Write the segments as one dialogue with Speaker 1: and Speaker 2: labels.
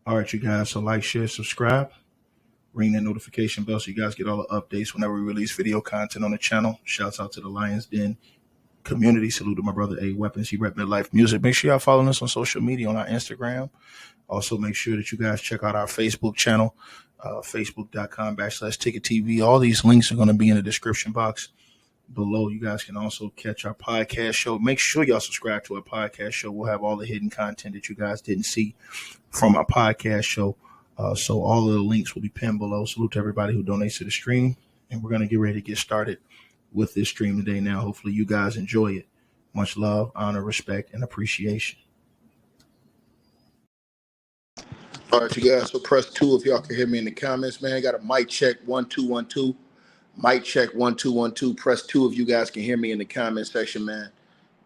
Speaker 1: All right, you guys. So like, share, subscribe, ring that notification bell so you guys get all the updates whenever we release video content on the channel. Shouts out to the Lions Den community. Salute to my brother A Weapons. He rep Midlife Music. Make sure y'all following us on social media on our Instagram. Also, make sure that you guys check out our Facebook channel, facebook.com/Ticket TV. All these links are going to be in the description box below. You guys can also catch our podcast show. Make sure y'all subscribe to our podcast show. We'll have all the hidden content that you guys didn't see from our podcast show. So all of the links will be pinned below. Salute to everybody who donates to the stream. And we're going to get ready to get started with this stream today now. Hopefully you guys enjoy it. Much love, honor, respect, and appreciation. All right, you guys. So press 2 if y'all can hear me in the comments, man. I got a mic check 1 2 1 2. Mic check 1 2 1 2. Press 2 if you guys can hear me in the comment section, man.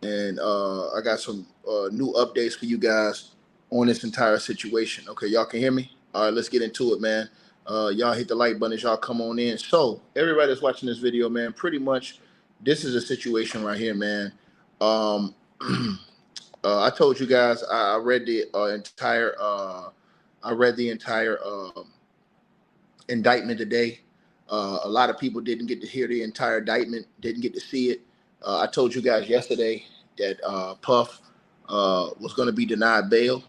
Speaker 1: And I got some new updates for you guys on this entire situation. Okay, y'all can hear me? All right, let's get into it, man. Y'all hit the like button as y'all come on in. So everybody that's watching this video, man, pretty much this is a situation right here, man. I told you guys I read the entire indictment today. A lot of people didn't get to hear the entire indictment, didn't get to see it. I told you guys yesterday that Puff was going to be denied bail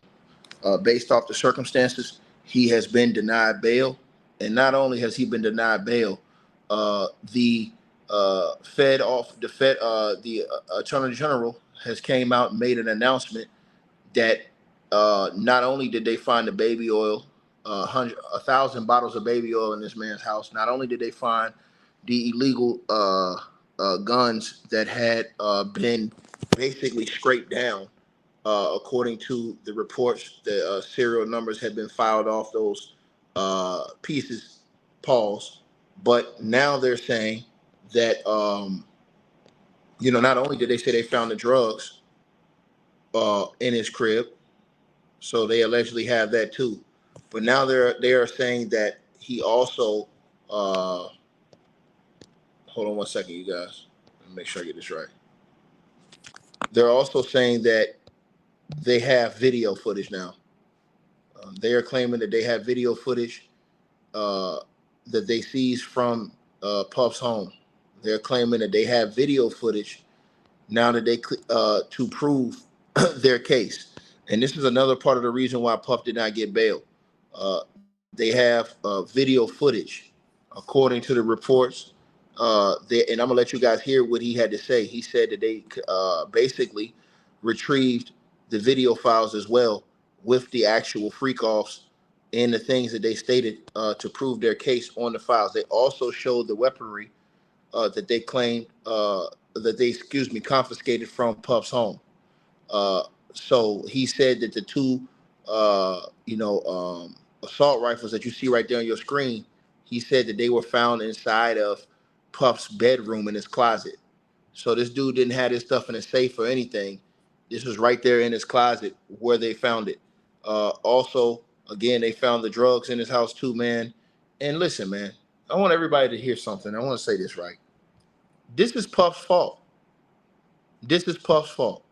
Speaker 1: based off the circumstances. He has been denied bail, and not only has he been denied bail, the Attorney General has came out and made an announcement that not only did they find the baby oil, 1,000 bottles of baby oil in this man's house, not only did they find the illegal guns that had been basically scraped down, according to the reports, the serial numbers had been filed off those pieces, pause. But now they're saying that, not only did they say they found the drugs in his crib, so they allegedly have that too. But now they are saying that he also, hold on 1 second, you guys. Let me make sure I get this right. They're also saying that they have video footage now. They are claiming that they have video footage that they seized from Puff's home. They're claiming that they have video footage now that they to prove their case. And this is another part of the reason why Puff did not get bail. They have video footage, according to the reports. And I'm gonna let you guys hear what he had to say. He said that they basically retrieved the video files as well with the actual freak-offs and the things that they stated to prove their case on the files. They also showed the weaponry that they claimed confiscated from Puff's home. So he said that the two, assault rifles that you see right there on your screen, he said that they were found inside of Puff's bedroom in his closet. So this dude didn't have his stuff in a safe or anything. This was right there in his closet where they found it. Also, again, they found the drugs in his house too, man. And listen, man, I want everybody to hear something. I want to say this right. This is Puff's fault. This is Puff's fault.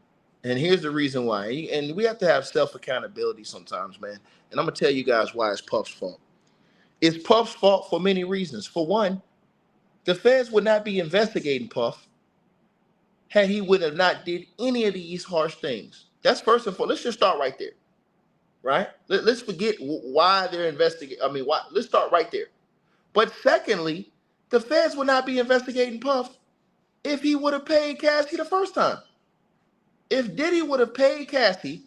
Speaker 1: And here's the reason why. And we have to have self-accountability sometimes, man. And I'm going to tell you guys why it's Puff's fault. It's Puff's fault for many reasons. For one, the feds would not be investigating Puff had he would have not did any of these harsh things. That's first and foremost. Let's just start right there, right? Let's forget why they're investigating. Let's start right there. But secondly, the feds would not be investigating Puff if he would have paid Cassie the first time. If Diddy would have paid Cassie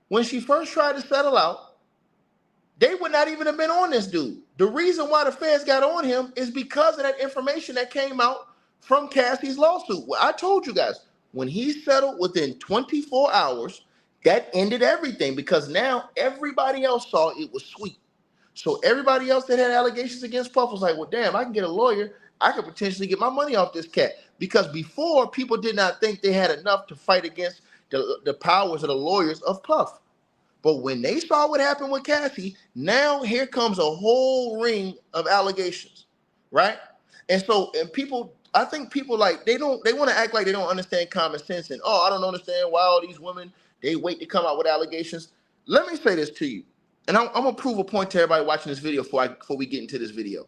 Speaker 1: when she first tried to settle out, they would not even have been on this dude. The reason why the feds got on him is because of that information that came out from Cassie's lawsuit. Well, I told you guys, when he settled within 24 hours, that ended everything, because now everybody else saw it was sweet. So everybody else that had allegations against Puff was like, well, damn, I can get a lawyer. I could potentially get my money off this cat. Because before, people did not think they had enough to fight against the powers of the lawyers of Puff. But when they saw what happened with Cassie, now here comes a whole ring of allegations, right? And people, I think people they want to act like they don't understand common sense and, I don't understand why all these women, they wait to come out with allegations. Let me say this to you. And I'm gonna prove a point to everybody watching this video before we get into this video.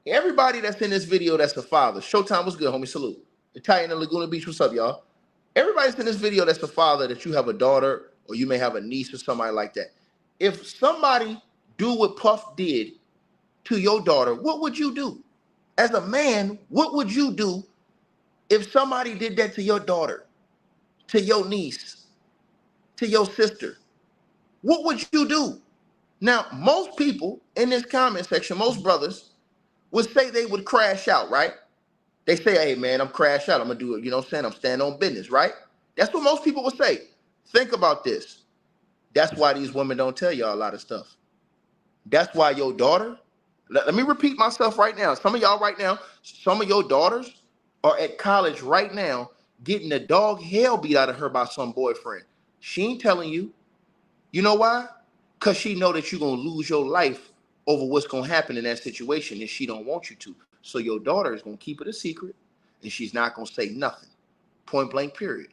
Speaker 1: Everybody that's in this video that's a father. Showtime, what's good, homie? Salute. Italian in Laguna Beach, what's up, y'all? Everybody's in this video that's a father, that you have a daughter or you may have a niece or somebody like that. If somebody do what Puff did to your daughter, what would you do? As a man, what would you do if somebody did that to your daughter, to your niece, to your sister? What would you do? Now, most people in this comment section, most brothers, would say they would crash out, right? They say, hey, man, I'm crash out. I'm going to do it. You know what I'm saying? I'm standing on business, right? That's what most people would say. Think about this. That's why these women don't tell y'all a lot of stuff. That's why your daughter, let me repeat myself right now. Some of y'all right now, some of your daughters are at college right now getting the dog hell beat out of her by some boyfriend. She ain't telling you. You know why? Because she know that you're going to lose your life over what's going to happen in that situation, and she don't want you to. So your daughter is going to keep it a secret, and she's not going to say nothing. Point blank, period.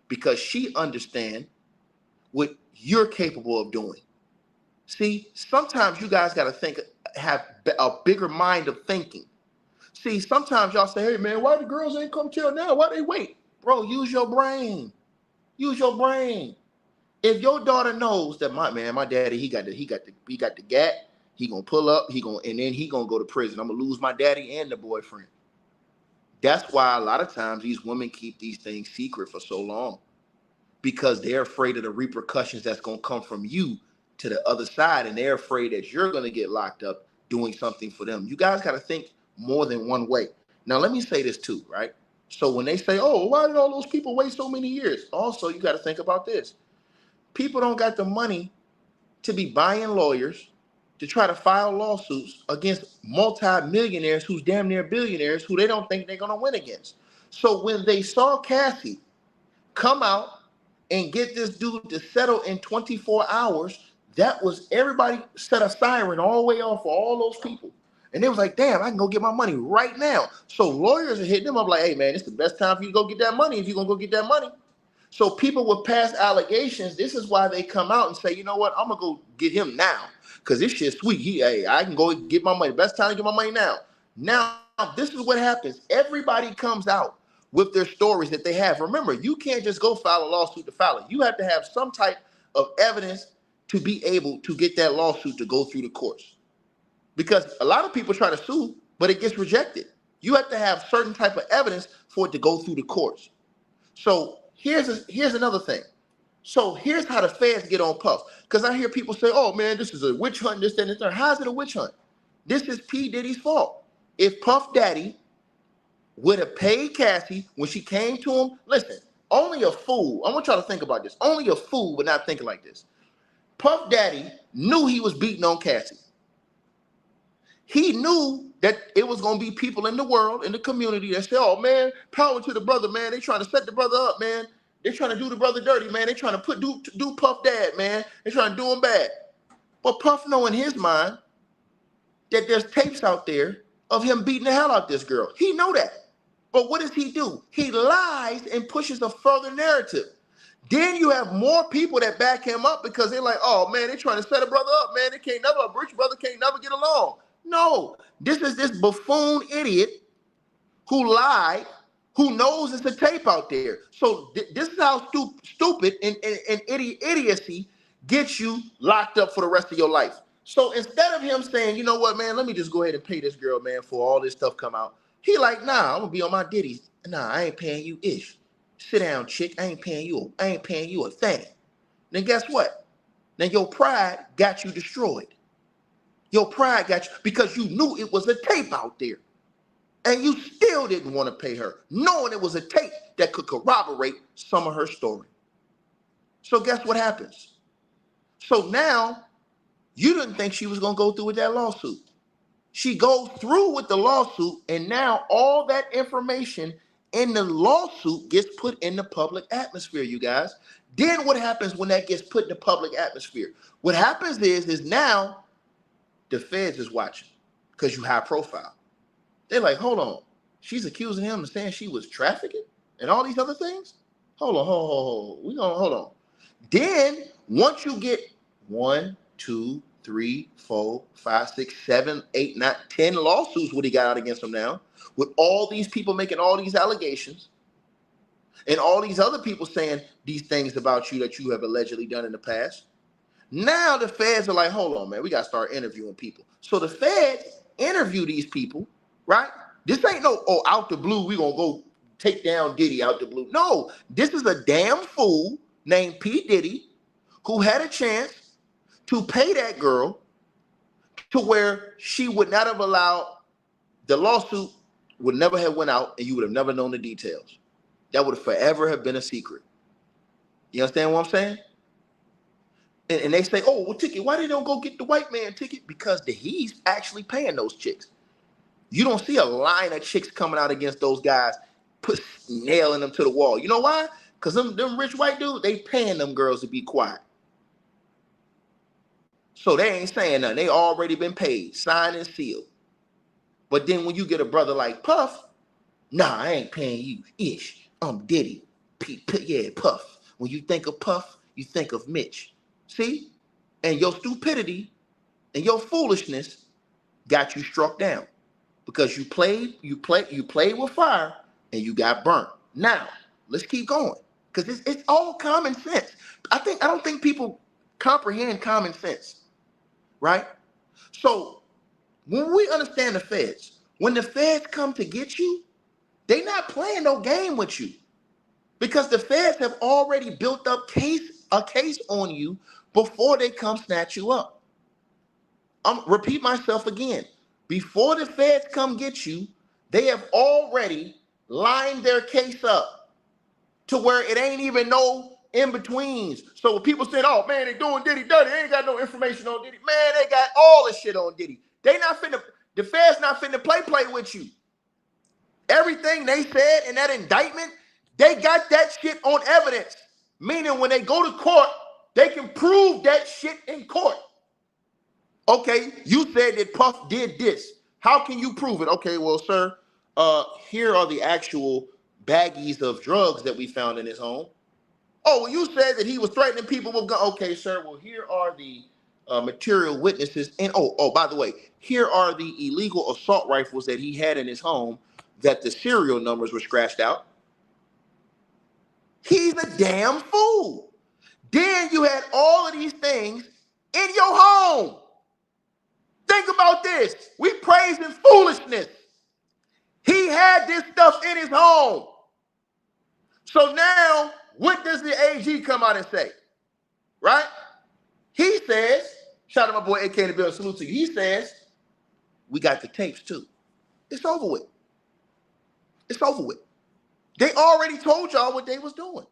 Speaker 1: Because she understands what you're capable of doing. See, sometimes you guys got to think, have a bigger mind of thinking. See, sometimes y'all say, hey, man, why the girls ain't come till now? Why they wait? Bro, use your brain. Use your brain. If your daughter knows that my daddy, he got the gat, he gonna pull up, and then he gonna go to prison. I'm gonna lose my daddy and the boyfriend. That's why a lot of times these women keep these things secret for so long, because they're afraid of the repercussions that's gonna come from you to the other side, and they're afraid that you're gonna get locked up doing something for them. You guys gotta think more than one way. Now, let me say this too, right? So when they say, oh, why did all those people wait so many years? Also, you gotta think about this. People don't got the money to be buying lawyers to try to file lawsuits against multi-millionaires who's damn near billionaires who they don't think they're going to win against. So when they saw Cassie come out and get this dude to settle in 24 hours, that was, everybody set a siren all the way off for all those people. And they was like, damn, I can go get my money right now. So lawyers are hitting them up like, hey, man, it's the best time for you to go get that money if you're going to go get that money. So people with past allegations, this is why they come out and say, you know what, I'm going to go get him now because this shit's sweet. Hey, I can go get my money. Best time to get my money now. Now, this is what happens. Everybody comes out with their stories that they have. Remember, you can't just go file a lawsuit to file it. You have to have some type of evidence to be able to get that lawsuit to go through the courts. Because a lot of people try to sue, but it gets rejected. You have to have certain type of evidence for it to go through the courts. So here's another thing. So here's how the feds get on Puff. Because I hear people say, oh, man, this is a witch hunt, this, that, and the third. How's it a witch hunt? This is P. Diddy's fault. If Puff Daddy would have paid Cassie when she came to him, listen, only a fool, I want y'all to think about this, only a fool would not think like this. Puff Daddy knew he was beating on Cassie. He knew that it was going to be people in the world, in the community that say, oh, man, power to the brother, man. They trying to set the brother up, man. They trying to do the brother dirty, man. They trying to do Puff Dad, man. They trying to do him bad. But Puff know in his mind that there's tapes out there of him beating the hell out this girl. He know that. But what does he do? He lies and pushes a further narrative. Then you have more people that back him up because they're like, oh, man, they trying to set a brother up, man. They can't never, a rich brother can't never get along. No, this is this buffoon idiot who lied, who knows it's a tape out there. So this is how stupid and idiocy gets you locked up for the rest of your life. So instead of him saying, you know what, man, let me just go ahead and pay this girl, man, for all this stuff come out. He like, nah, I'm gonna be on my Diddy's. Nah, I ain't paying you ish. Sit down, chick. I ain't paying you a thing. Then guess what? Now your pride got you destroyed. Your pride got you because you knew it was a tape out there. And you still didn't want to pay her, knowing it was a tape that could corroborate some of her story. So guess what happens? So now you didn't think she was going to go through with that lawsuit. She goes through with the lawsuit, and now all that information in the lawsuit gets put in the public atmosphere, you guys. Then what happens when that gets put in the public atmosphere? What happens is now the feds is watching because you high profile. They're like, hold on. She's accusing him of saying she was trafficking and all these other things? Hold on. We gonna hold on. Then once you get 1, 2, 3, 4, 5, 6, 7, 8, 9, 10 lawsuits what he got out against him now, with all these people making all these allegations and all these other people saying these things about you that you have allegedly done in the past. Now the feds are like, hold on, man, we got to start interviewing people. So the feds interview these people, right? This ain't no, oh, out the blue, we going to go take down Diddy out the blue. No, this is a damn fool named P. Diddy who had a chance to pay that girl to where she would not have allowed, the lawsuit would never have went out and you would have never known the details. That would forever have been a secret. You understand what I'm saying? And they say, oh, well, Ticket, why they don't go get the white man Ticket? Because he's actually paying those chicks. You don't see a line of chicks coming out against those guys, nailing them to the wall. You know why? Because them rich white dudes, they paying them girls to be quiet. So they ain't saying nothing. They already been paid, signed and sealed. But then when you get a brother like Puff, nah, I ain't paying you. Ish, I'm Diddy. Yeah, Puff. When you think of Puff, you think of Mitch. See? And your stupidity and your foolishness got you struck down because you played with fire and you got burnt. Now, let's keep going because it's all common sense. I don't think people comprehend common sense, right? So when we understand the feds, when the feds come to get you, they're not playing no game with you because the feds have already built up a case on you before they come snatch you up. Repeat myself again. Before the feds come get you, they have already lined their case up to where it ain't even no in-betweens. So when people said, oh man, they doing Diddy dirty, they ain't got no information on Diddy. Man, they got all the shit on Diddy. The feds not finna play with you. Everything they said in that indictment, they got that shit on evidence. Meaning when they go to court, they can prove that shit in court. Okay, you said that Puff did this. How can you prove it? Okay, well, sir, here are the actual baggies of drugs that we found in his home. Oh, well, you said that he was threatening people with guns. Okay, sir, well, here are the material witnesses. And by the way, here are the illegal assault rifles that he had in his home that the serial numbers were scratched out. He's a damn fool. Then you had all of these things in your home. Think about this. We praising foolishness. He had this stuff in his home. So now, what does the AG come out and say? Right? He says, shout out to my boy AK in the building, salute to you. He says, we got the tapes too. It's over with. It's over with. They already told y'all what they was doing.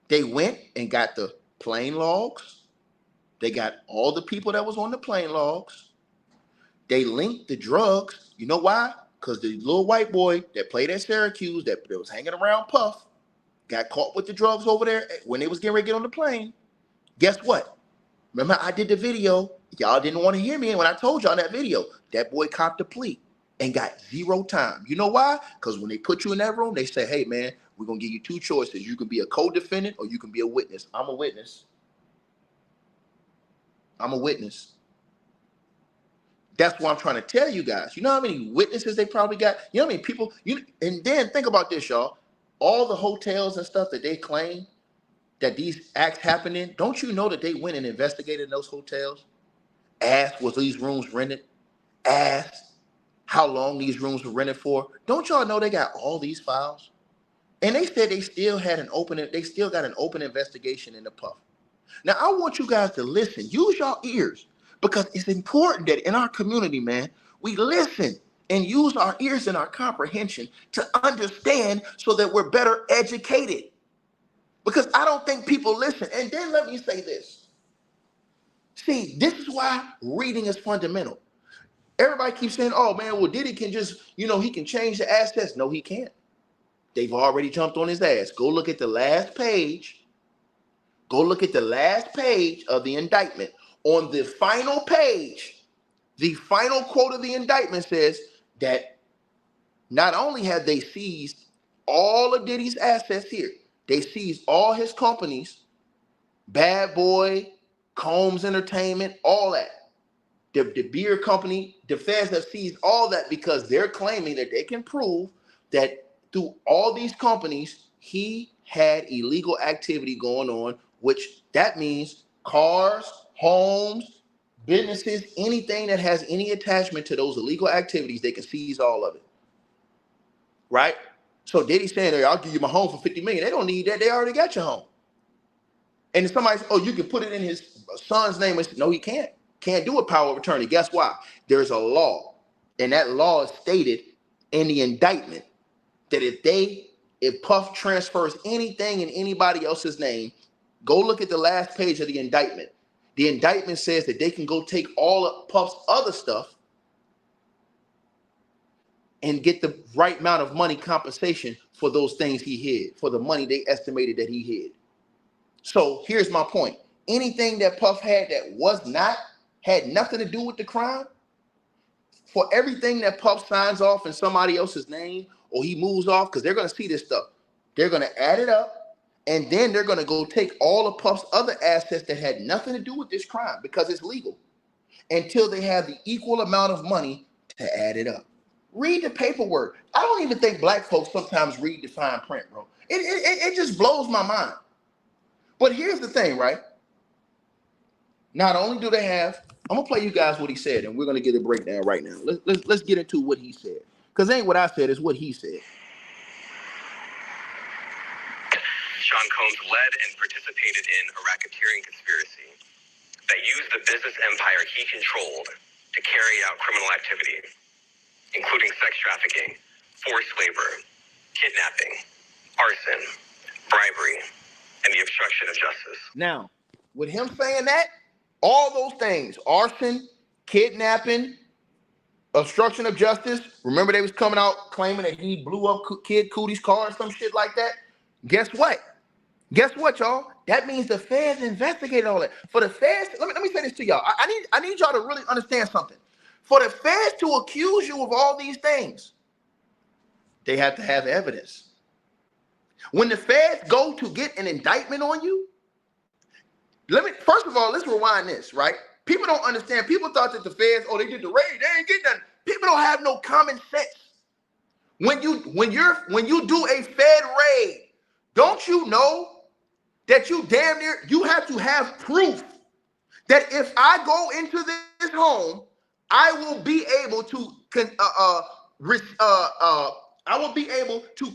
Speaker 1: They went and got the plane logs. They got all the people that was on the plane logs. They linked the drugs. You know why? Because the little white boy that played at Syracuse that was hanging around Puff got caught with the drugs over there when they was getting ready to get on the plane. Guess what? Remember I did the video. Y'all didn't want to hear me. And when I told y'all in that video, that boy copped a plea and got 0 time. You know why? Because when they put you in that room, they say, hey, man, we're going to give you 2 choices. You can be a co-defendant or you can be a witness. I'm a witness. I'm a witness. That's what I'm trying to tell you guys. You know how many witnesses they probably got? You know how many people? And then think about this, y'all. All the hotels and stuff that they claim that these acts happen in, don't you know that they went and investigated those hotels? Asked, was these rooms rented? Asked how long these rooms were rented for? Don't y'all know they got all these files? And they said they still got an open investigation in the Puff. Now, I want you guys to listen. Use your ears because it's important that in our community, man, we listen and use our ears and our comprehension to understand so that we're better educated. Because I don't think people listen. And then let me say this. See, this is why reading is fundamental. Everybody keeps saying, oh, man, well, Diddy can just, he can change the assets. No, he can't. They've already jumped on his ass. Go look at the last page. Go look at the last page of the indictment. On the final page, the final quote of the indictment says that not only have they seized all of Diddy's assets here, they seized all his companies, Bad Boy, Combs Entertainment, all that. The beer company, the feds have seized all that because they're claiming that they can prove that through all these companies, he had illegal activity going on, which that means cars, homes, businesses, anything that has any attachment to those illegal activities, they can seize all of it. Right? So Diddy's saying, hey, I'll give you my home for 50 million. They don't need that. They already got your home. And if somebody says, oh, you can put it in his son's name. No, he can't. Can't do a power of attorney. Guess why? There's a law. And that law is stated in the indictment that if Puff transfers anything in anybody else's name, go look at the last page of the indictment. The indictment says that they can go take all of Puff's other stuff and get the right amount of money compensation for those things he hid, for the money they estimated that he hid. So here's my point. Anything that Puff had that had nothing to do with the crime, for everything that Puff signs off in somebody else's name or he moves off, because they're going to see this stuff. They're going to add it up, and then they're going to go take all of Puff's other assets that had nothing to do with this crime because it's legal until they have the equal amount of money to add it up. Read the paperwork. I don't even think black folks sometimes read the fine print, bro. It just blows my mind. But here's the thing, right? Not only do they have, I'm gonna play you guys what he said, and we're gonna get a breakdown right now. Let's get into what he said, because it ain't what I said, it's what he said.
Speaker 2: Sean Combs led and participated in a racketeering conspiracy that used the business empire he controlled to carry out criminal activity, including sex trafficking, forced labor, kidnapping, arson, bribery, and the obstruction of justice.
Speaker 1: Now, with him saying that, all those things, arson, kidnapping, obstruction of justice, remember they was coming out claiming that he blew up Kid Cootie's car or some shit like that? Guess what? Guess what, y'all? That means the feds investigated all that. For the feds, let me say this to y'all. I need y'all to really understand something. For the feds to accuse you of all these things, they have to have evidence. When the feds go to get an indictment on you, first of all, let's rewind this, right? People don't understand. People thought that the feds, they did the raid, they ain't getting nothing. People don't have no common sense. When you do a fed raid, don't you know that you have to have proof that if I go into this home, I will be able to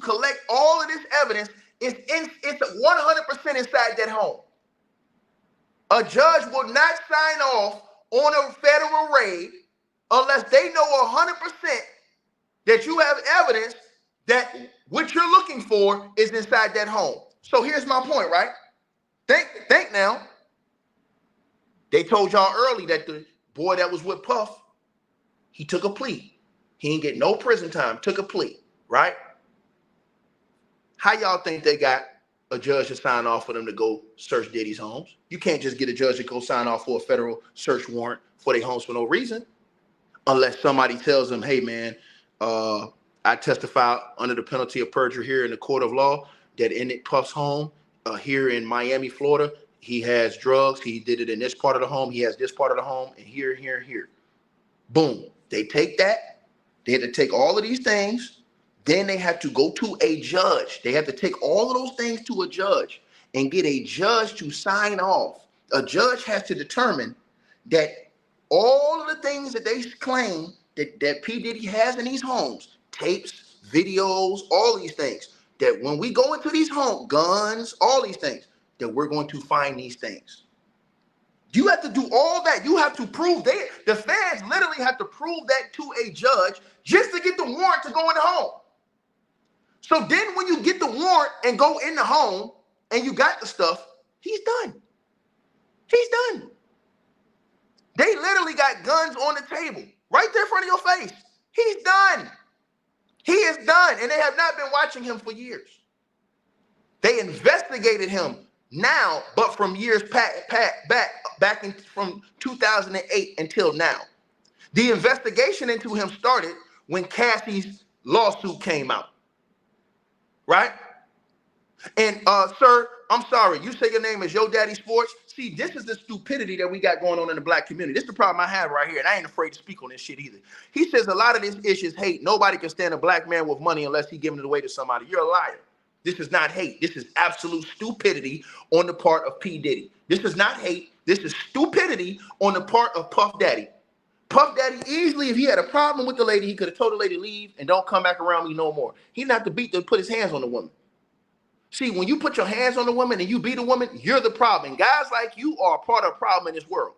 Speaker 1: collect all of this evidence. It's 100% inside that home. A judge will not sign off on a federal raid unless they know 100% that you have evidence that what you're looking for is inside that home. So here's my point, right? Think now. They told y'all early that the boy that was with Puff, he took a plea. He didn't get no prison time, took a plea, right? How y'all think they got a judge to sign off for them to go search Diddy's homes? You can't just get a judge to go sign off for a federal search warrant for their homes for no reason, unless somebody tells them, hey man, I testify under the penalty of perjury here in the court of law that in Puff's home here in Miami, Florida, he has drugs. He did it in this part of the home. He has this part of the home, and here. Boom. They take that. They had to take all of these things. Then they have to go to a judge. They have to take all of those things to a judge and get a judge to sign off. A judge has to determine that all of the things that they claim that P. Diddy has in these homes, tapes, videos, all these things, that when we go into these homes, guns, all these things, that we're going to find these things. You have to do all that. You have to prove the feds literally have to prove that to a judge just to get the warrant to go in the home. So then when you get the warrant and go in the home and you got the stuff, he's done. He's done. They literally got guns on the table right there in front of your face. He's done. He is done. And they have not been watching him for years. They investigated him now, but from years back from 2008 until now. The investigation into him started when Cassie's lawsuit came out. Right? And sir, I'm sorry. You say your name is Yo Daddy Sports. See, this is the stupidity that we got going on in the black community. This is the problem I have right here, and I ain't afraid to speak on this shit either. He says a lot of this issue is hate. Nobody can stand a black man with money unless he giving it away to somebody. You're a liar. This is not hate. This is absolute stupidity on the part of P. Diddy. This is not hate. This is stupidity on the part of Puff Daddy. Puff Daddy easily, if he had a problem with the lady, he could have told the lady leave and don't come back around me no more. He didn't have to beat to put his hands on the woman. See, when you put your hands on the woman and you beat a woman, you're the problem. And guys like you are a part of the problem in this world.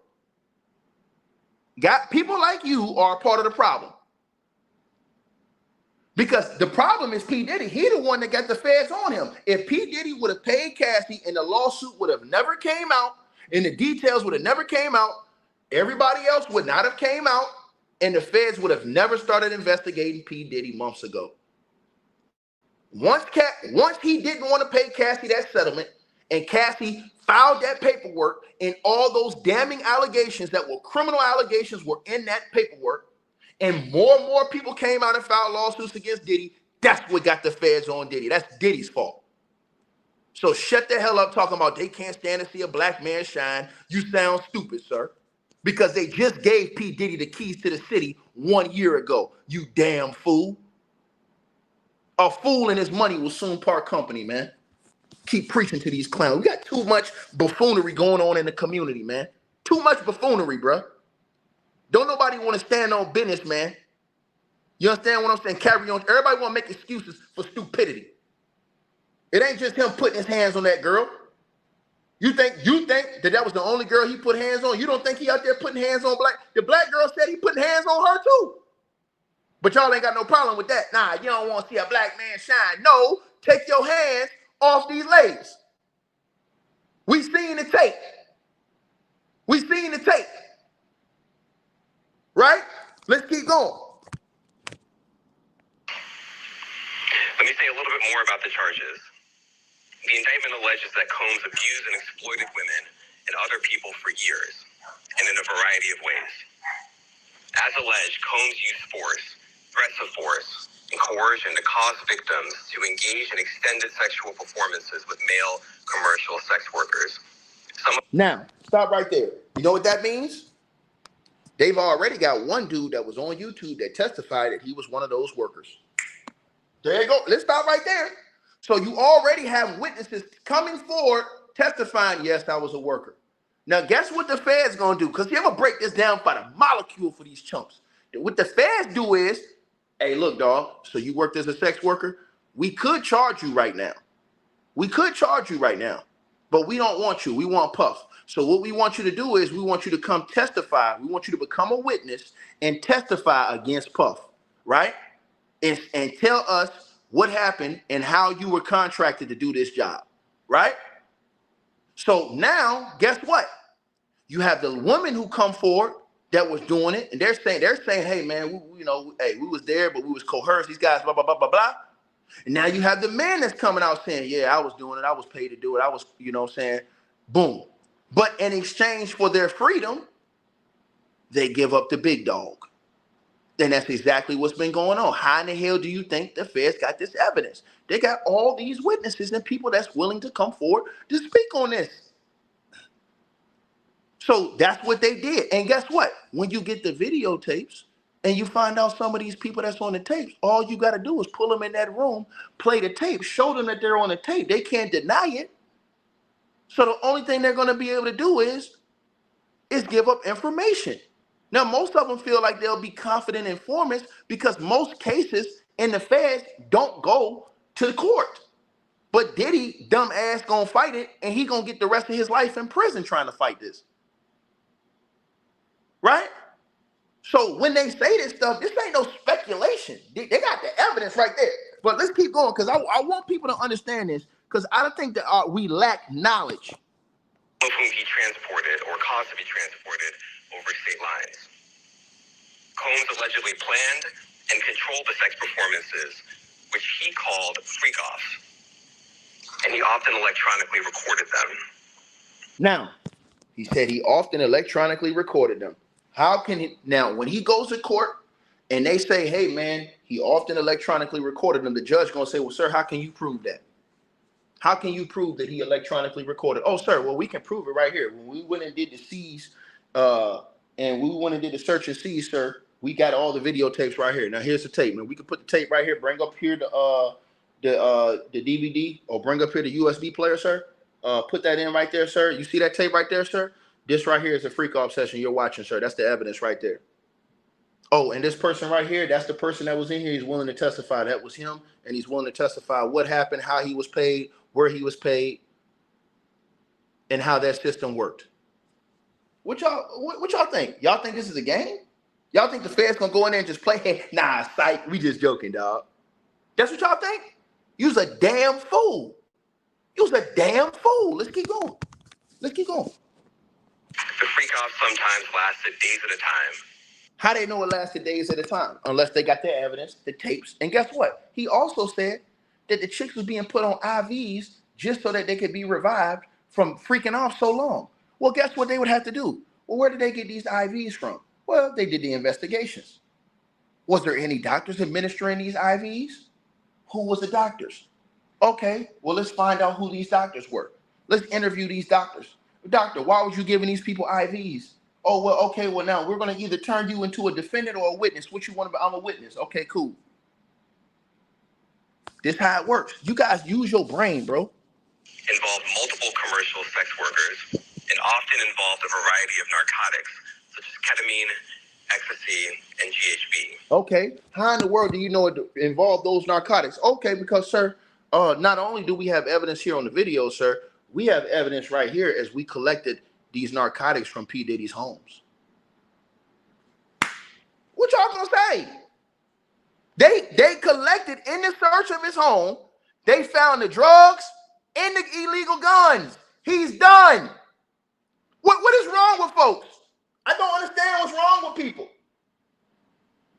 Speaker 1: People like you are a part of the problem. Because the problem is P. Diddy. He the one that got the feds on him. If P. Diddy would have paid Cassie and the lawsuit would have never came out and the details would have never came out, everybody else would not have came out and the feds would have never started investigating P. Diddy months ago. Once he didn't want to pay Cassie that settlement and Cassie filed that paperwork and all those damning allegations that were criminal allegations were in that paperwork and more people came out and filed lawsuits against Diddy, that's what got the feds on Diddy. That's Diddy's fault. So shut the hell up talking about they can't stand to see a black man shine. You sound stupid, sir. Because they just gave P. Diddy the keys to the city 1 year ago. You damn fool. A fool and his money will soon part company, man. Keep preaching to these clowns. We got too much buffoonery going on in the community, man. Too much buffoonery, bro. Don't nobody want to stand on business, man. You understand what I'm saying? Carry on. Everybody want to make excuses for stupidity. It ain't just him putting his hands on that girl. You think that was the only girl he put hands on? You don't think he out there putting hands on black? The black girl said he putting hands on her too. But y'all ain't got no problem with that. Nah, you don't want to see a black man shine. No, take your hands off these ladies. We seen the tape. We seen the tape. Right? Let's keep going.
Speaker 2: Let me say a little bit more about the charges. The indictment alleges that Combs abused and exploited women and other people for years, and in a variety of ways. As alleged, Combs used force, threats of force, and coercion to cause victims to engage in extended sexual performances with male commercial sex workers.
Speaker 1: Now, stop right there. You know what that means? They've already got one dude that was on YouTube that testified that he was one of those workers. There you go. Let's stop right there. So you already have witnesses coming forward testifying, yes, I was a worker. Now, guess what the feds going to do? Because you're going to break this down by the molecule for these chumps. What the feds do is, hey, look, dog, so you worked as a sex worker? We could charge you right now. We could charge you right now, but we don't want you. We want Puff. So what we want you to do is we want you to come testify. We want you to become a witness and testify against Puff, right? And tell us what happened and how you were contracted to do this job, right? So now, guess what? You have the woman who come forward that was doing it, and they're saying, hey man, we was there, but we was coerced. These guys, blah blah blah blah blah. And now you have the man that's coming out saying, yeah, I was doing it. I was paid to do it. I was, saying, boom. But in exchange for their freedom, they give up the big dog. And that's exactly what's been going on. How in the hell do you think the feds got this evidence? They got all these witnesses and people that's willing to come forward to speak on this. So that's what they did. And guess what? When you get the videotapes and you find out some of these people that's on the tapes, all you got to do is pull them in that room, play the tape, show them that they're on the tape. They can't deny it. So the only thing they're going to be able to do is give up information. Now, most of them feel like they'll be confident informants because most cases in the feds don't go to the court. But Diddy, dumb ass, gonna fight it, and he gonna get the rest of his life in prison trying to fight this. Right? So when they say this stuff, this ain't no speculation. They got the evidence right there. But let's keep going because I want people to understand this because I don't think that we lack knowledge.
Speaker 2: Of whom he transported or caused to be transported over state lines. Combs allegedly planned and controlled the sex performances, which he called freak-offs. And he often electronically recorded them.
Speaker 1: Now, he said he often electronically recorded them. How can he, now when he goes to court and they say, hey man, he often electronically recorded them, the judge gonna say, well sir, how can you prove that? How can you prove that he electronically recorded? Oh, sir, well, we can prove it right here. When we went and did the seize, and we went and did the search and seize, sir, we got all the videotapes right here. Now, here's the tape, man. We can put the tape right here. Bring up here the DVD, or bring up here the USB player, sir. Put that in right there, sir. You see that tape right there, sir? This right here is a freak off session you're watching, sir. That's the evidence right there. Oh, and this person right here, that's the person that was in here. He's willing to testify. That was him, and he's willing to testify what happened, how he was paid, where he was paid, and how that system worked. What y'all think? Y'all think this is a game? Y'all think the Fed's gonna go in there and just play? Hey, nah, psych. We just joking, dog. That's what y'all think? You's a damn fool. You's a damn fool. Let's keep going. Let's keep going.
Speaker 2: The freak-off sometimes lasted days at a time.
Speaker 1: How they know it lasted days at a time? Unless they got their evidence, the tapes. And guess what? He also said that the chicks was being put on IVs just so that they could be revived from freaking off so long. Well, guess what they would have to do? Well, where did they get these IVs from? Well, they did the investigations. Was there any doctors administering these IVs? Who was the doctors? Okay, well, let's find out who these doctors were. Let's interview these doctors. Doctor, why was you giving these people IVs? Oh, well, okay, well, now we're going to either turn you into a defendant or a witness. What you want to be? I'm a witness. Okay, cool. This is how it works. You guys use your brain, bro.
Speaker 2: Involved multiple commercial sex workers and often involved a variety of narcotics, such as ketamine, ecstasy, and GHB.
Speaker 1: Okay, how in the world do you know it involved those narcotics? Okay, because, sir, not only do we have evidence here on the video, sir, we have evidence right here as we collected these narcotics from P. Diddy's homes. What y'all gonna say? They collected in the search of his home. They found the drugs and the illegal guns. He's done. What is wrong with folks? I don't understand what's wrong with people.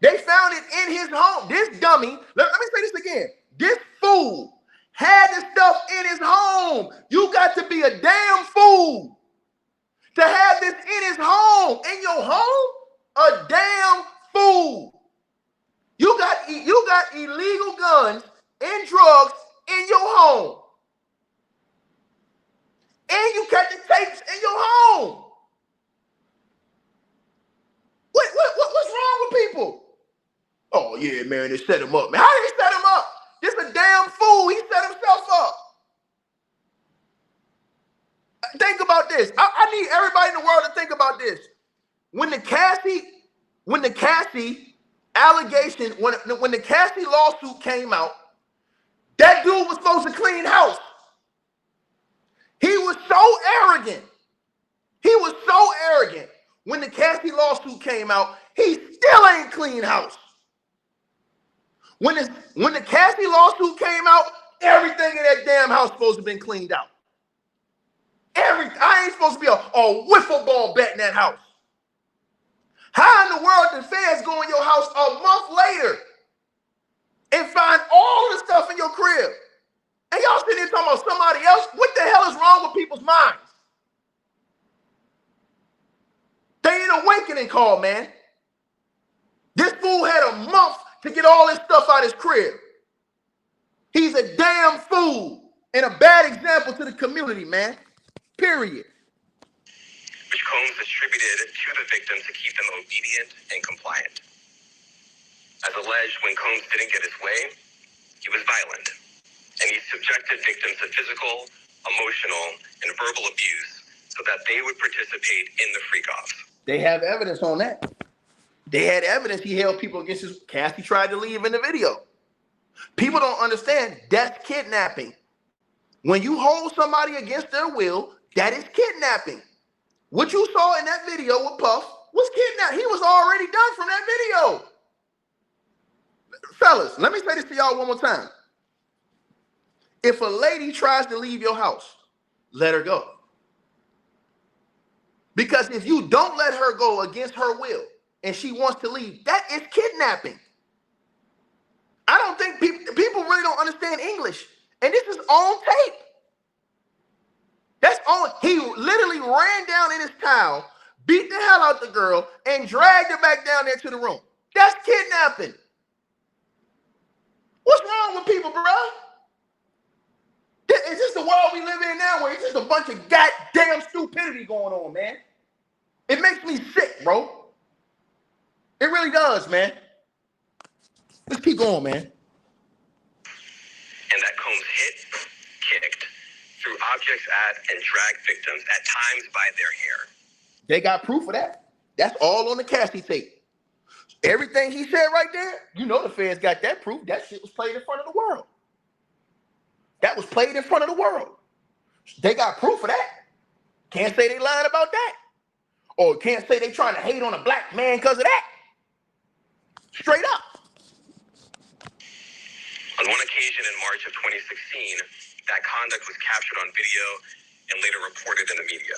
Speaker 1: They found it in his home. This dummy, let me say this again. This fool had this stuff in his home. You got to be a damn fool to have this in his home. In your home? A damn fool. You got illegal guns and drugs in your home. And you got the tapes in your home. What's wrong with people? Oh, yeah, man, they set him up. Man, how did they set him up? This is a damn fool. He set himself up. Think about this. I need everybody in the world to think about this. When the Cassie allegation, when the Cassie lawsuit came out, that dude was supposed to clean house. He was so arrogant. He was so arrogant. When the Cassie lawsuit came out, he still ain't clean house. When the Cassie lawsuit came out, everything in that damn house supposed to have been cleaned out. I ain't supposed to be a wiffle ball bet in that house. How in the world did the feds go in your house a month later and find all the stuff in your crib? And y'all sitting here talking about somebody else? What the hell is wrong with people's minds? They ain't awakening call, man. This fool had a month to get all this stuff out his crib. He's a damn fool and a bad example to the community, man. Period.
Speaker 2: Which Combs distributed to the victims to keep them obedient and compliant. As alleged, when Combs didn't get his way, he was violent, and he subjected victims to physical, emotional, and verbal abuse so that they would participate in the freak-offs.
Speaker 1: They have evidence on that. They had evidence he held people against his... Cassie tried to leave in the video. People don't understand that's kidnapping. When you hold somebody against their will, that is kidnapping. What you saw in that video with Puff was kidnapping. He was already done from that video. Fellas, let me say this to y'all one more time. If a lady tries to leave your house, let her go. Because if you don't let her go against her will and she wants to leave, that is kidnapping. I don't think people really don't understand English. And this is on tape. That's on. He literally ran down in his towel, beat the hell out the girl, and dragged her back down there to the room. That's kidnapping. What's wrong with people, bro? Is this the world we live in now where it's just a bunch of goddamn stupidity going on, man? It makes me sick, bro. It really does, man. Let's keep going, man.
Speaker 2: And that Combs hit, kicked, threw objects at, and dragged victims, at times by their hair.
Speaker 1: They got proof of that. That's all on the Cassie tape. Everything he said right there, you know the feds got that proof. That shit was played in front of the world. That was played in front of the world. They got proof of that. Can't say they lying about that. Or can't say they trying to hate on a black man because of that. Straight up.
Speaker 2: On one occasion in March of 2016, that conduct was captured on video and later reported in the media.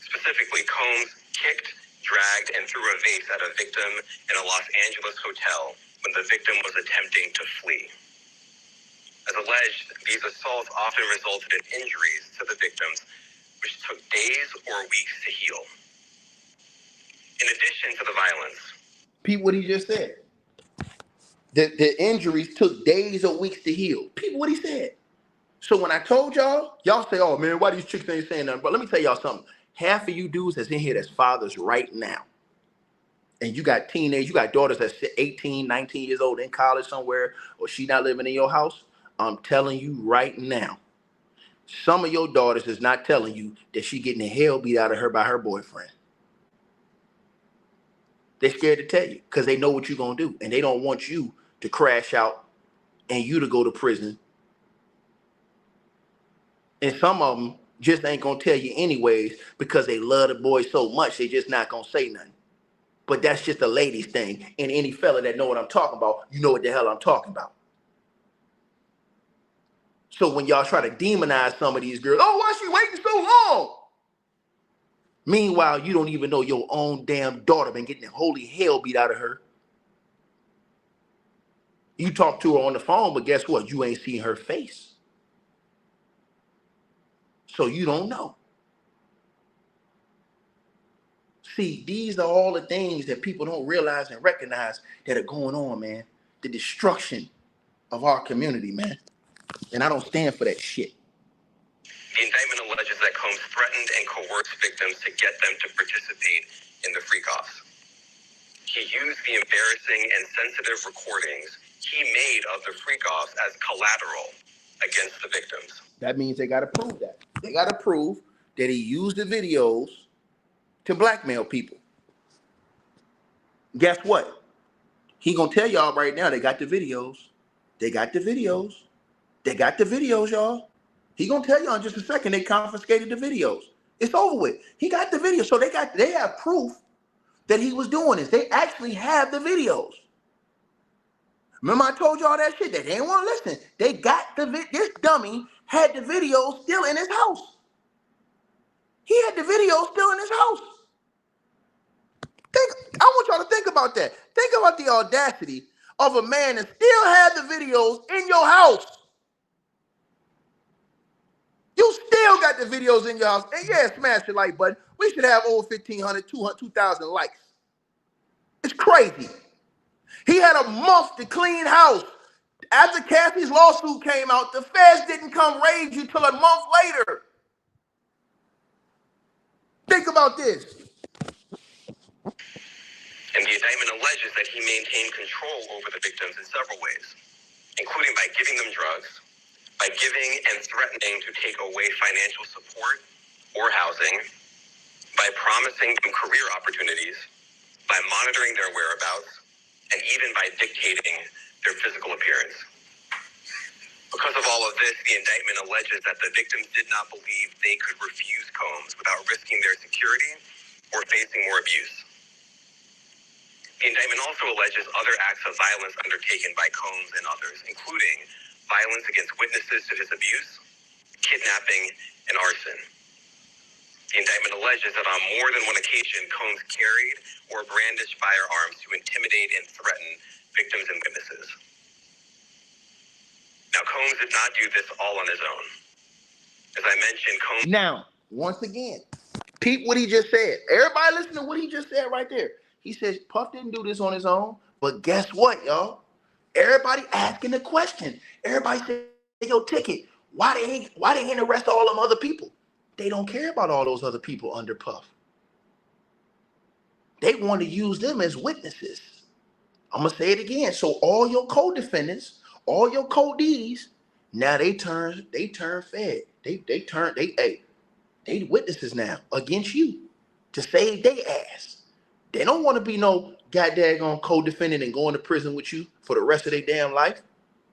Speaker 2: Specifically, Combs kicked, dragged, and threw a vase at a victim in a Los Angeles hotel when the victim was attempting to flee. As alleged, these assaults often resulted in injuries to the victims, which took days or weeks to heal. In addition to the violence,
Speaker 1: Pete, what he just said. The injuries took days or weeks to heal. Pete, what he said. So when I told y'all say, oh man, why these chicks ain't saying nothing? But let me tell y'all something. Half of you dudes that's in here that's fathers right now. And you got teenage, you got daughters that's 18, 19 years old in college somewhere, or she not living in your house. I'm telling you right now, some of your daughters is not telling you that she getting the hell beat out of her by her boyfriend. They're scared to tell you because they know what you're going to do. And they don't want you to crash out and you to go to prison. And some of them just ain't going to tell you anyways because they love the boy so much, they just not going to say nothing. But that's just a ladies thing. And any fella that know what I'm talking about, you know what the hell I'm talking about. So when y'all try to demonize some of these girls, oh, why is she waiting so long? Meanwhile, you don't even know your own damn daughter been getting the holy hell beat out of her. You talk to her on the phone, but guess what? You ain't seen her face. So you don't know. See, these are all the things that people don't realize and recognize that are going on, man. The destruction of our community, man. And I don't stand for that shit.
Speaker 2: the indictment alleges that Combs threatened and coerced victims to get them to participate in the freak-offs. He used the embarrassing and sensitive recordings he made of the freak-offs as collateral against the victims.
Speaker 1: That means they got to prove that. They got to prove that he used the videos to blackmail people. Guess what? He gonna tell y'all right now they got the videos. They got the videos. They got the videos, y'all. He gonna tell y'all in just a second they confiscated the videos. It's over with. He got the video. So they have proof that he was doing this. They actually have the videos. Remember I told y'all that shit? They didn't want to listen. They got this dummy had the videos still in his house. He had the videos still in his house. I want y'all to think about that. Think about the audacity of a man that still had the videos in your house. You still got the videos in your house. And yeah, smash the like button. We should have over 1,500, 200, 2,000 likes. It's crazy. He had a month to clean house. After Cassie's lawsuit came out, the feds didn't come raid you till a month later. Think about this.
Speaker 2: And the indictment alleges that he maintained control over the victims in several ways, including by giving them drugs, by giving and threatening to take away financial support or housing, by promising them career opportunities, by monitoring their whereabouts, and even by dictating their physical appearance. Because of all of this, the indictment alleges that the victims did not believe they could refuse Combs without risking their security or facing more abuse. The indictment also alleges other acts of violence undertaken by Combs and others, including violence against witnesses to his abuse, kidnapping, and arson. The indictment alleges that on more than one occasion, Combs carried or brandished firearms to intimidate and threaten victims and witnesses. Now, Combs did not do this all on his own. As I mentioned, Combs...
Speaker 1: Now, once again, peep what he just said. Everybody listen to what he just said right there. He says Puff didn't do this on his own, but guess what, y'all? Everybody asking the question. Everybody say, yo, Ticket, Why they ain't arrest all them other people? They don't care about all those other people under Puff. They want to use them as witnesses. I'm gonna say it again. So all your co-defendants, all your co-Ds, now they turn fed. They witnesses now against you to save their ass. They don't want to be no goddamn co-defendant and going to prison with you for the rest of their damn life.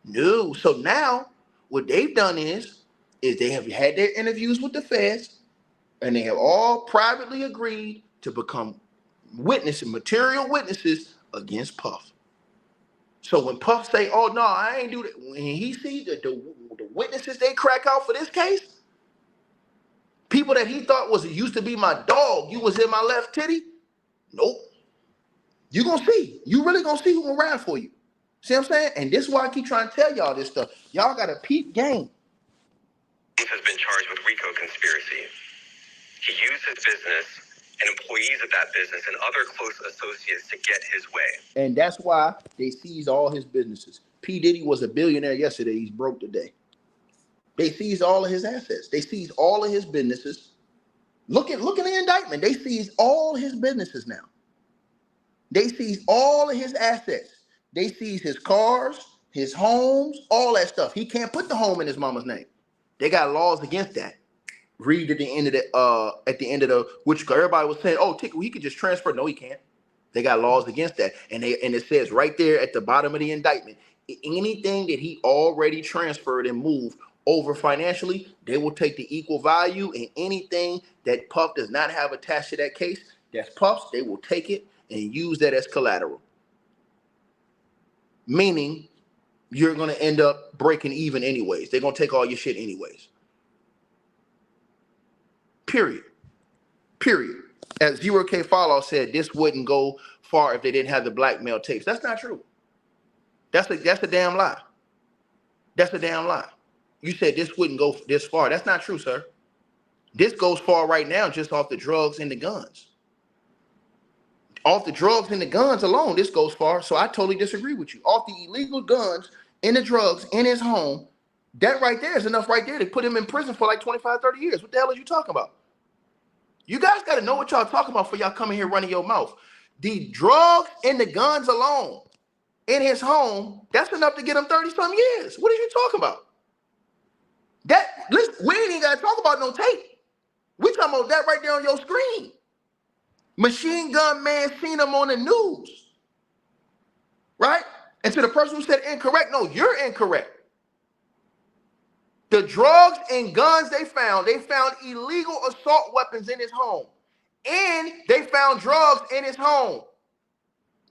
Speaker 1: No. So now what they've done is they have had their interviews with the feds and they have all privately agreed to become material witnesses against Puff. So when Puff say, "Oh no, I ain't do that," when he sees the witnesses they crack out for this case, people that he thought was used to be my dog, you was in my left titty. Nope. You gonna see. You really gonna see who gonna ride for you. See what I'm saying? And this is why I keep trying to tell y'all this stuff. Y'all got a peep game.
Speaker 2: Has been charged with RICO conspiracy. He used his business and employees of that business and other close associates to get his way.
Speaker 1: And that's why they seized all his businesses. P. Diddy was a billionaire yesterday. He's broke today. They seized all of his assets. They seized all of his businesses. Look at the indictment. They seized all his businesses now. They seized all of his assets. They seized his cars, his homes, all that stuff. He can't put the home in his mama's name. They got laws against that. Read at the end of the which everybody was saying, oh, Tickle, he could just transfer. No, he can't. They got laws against that. And it says right there at the bottom of the indictment, anything that he already transferred and moved over financially, they will take the equal value, and anything that Puff does not have attached to that case, that's Puff's, they will take it and use that as collateral. Meaning you're going to end up breaking even anyways. They're going to take all your shit anyways. Period. As 0K Follow said, this wouldn't go far if they didn't have the blackmail tapes. That's not true. That's a damn lie. That's a damn lie. You said this wouldn't go this far. That's not true, sir. This goes far right now just off the drugs and the guns. Off the drugs and the guns alone, this goes far. So I totally disagree with you. Off the illegal guns and the drugs in his home, that right there is enough right there to put him in prison for like 25, 30 years. What the hell are you talking about? You guys got to know what y'all talking about before y'all come in here running your mouth. The drugs and the guns alone in his home, that's enough to get him 30-some years. What are you talking about? Listen, we ain't even got to talk about no tape. We talking about that right there on your screen. Machine Gun Man seen him on the news. Right? And to the person who said incorrect, no, you're incorrect. The drugs and guns they found illegal assault weapons in his home. And they found drugs in his home.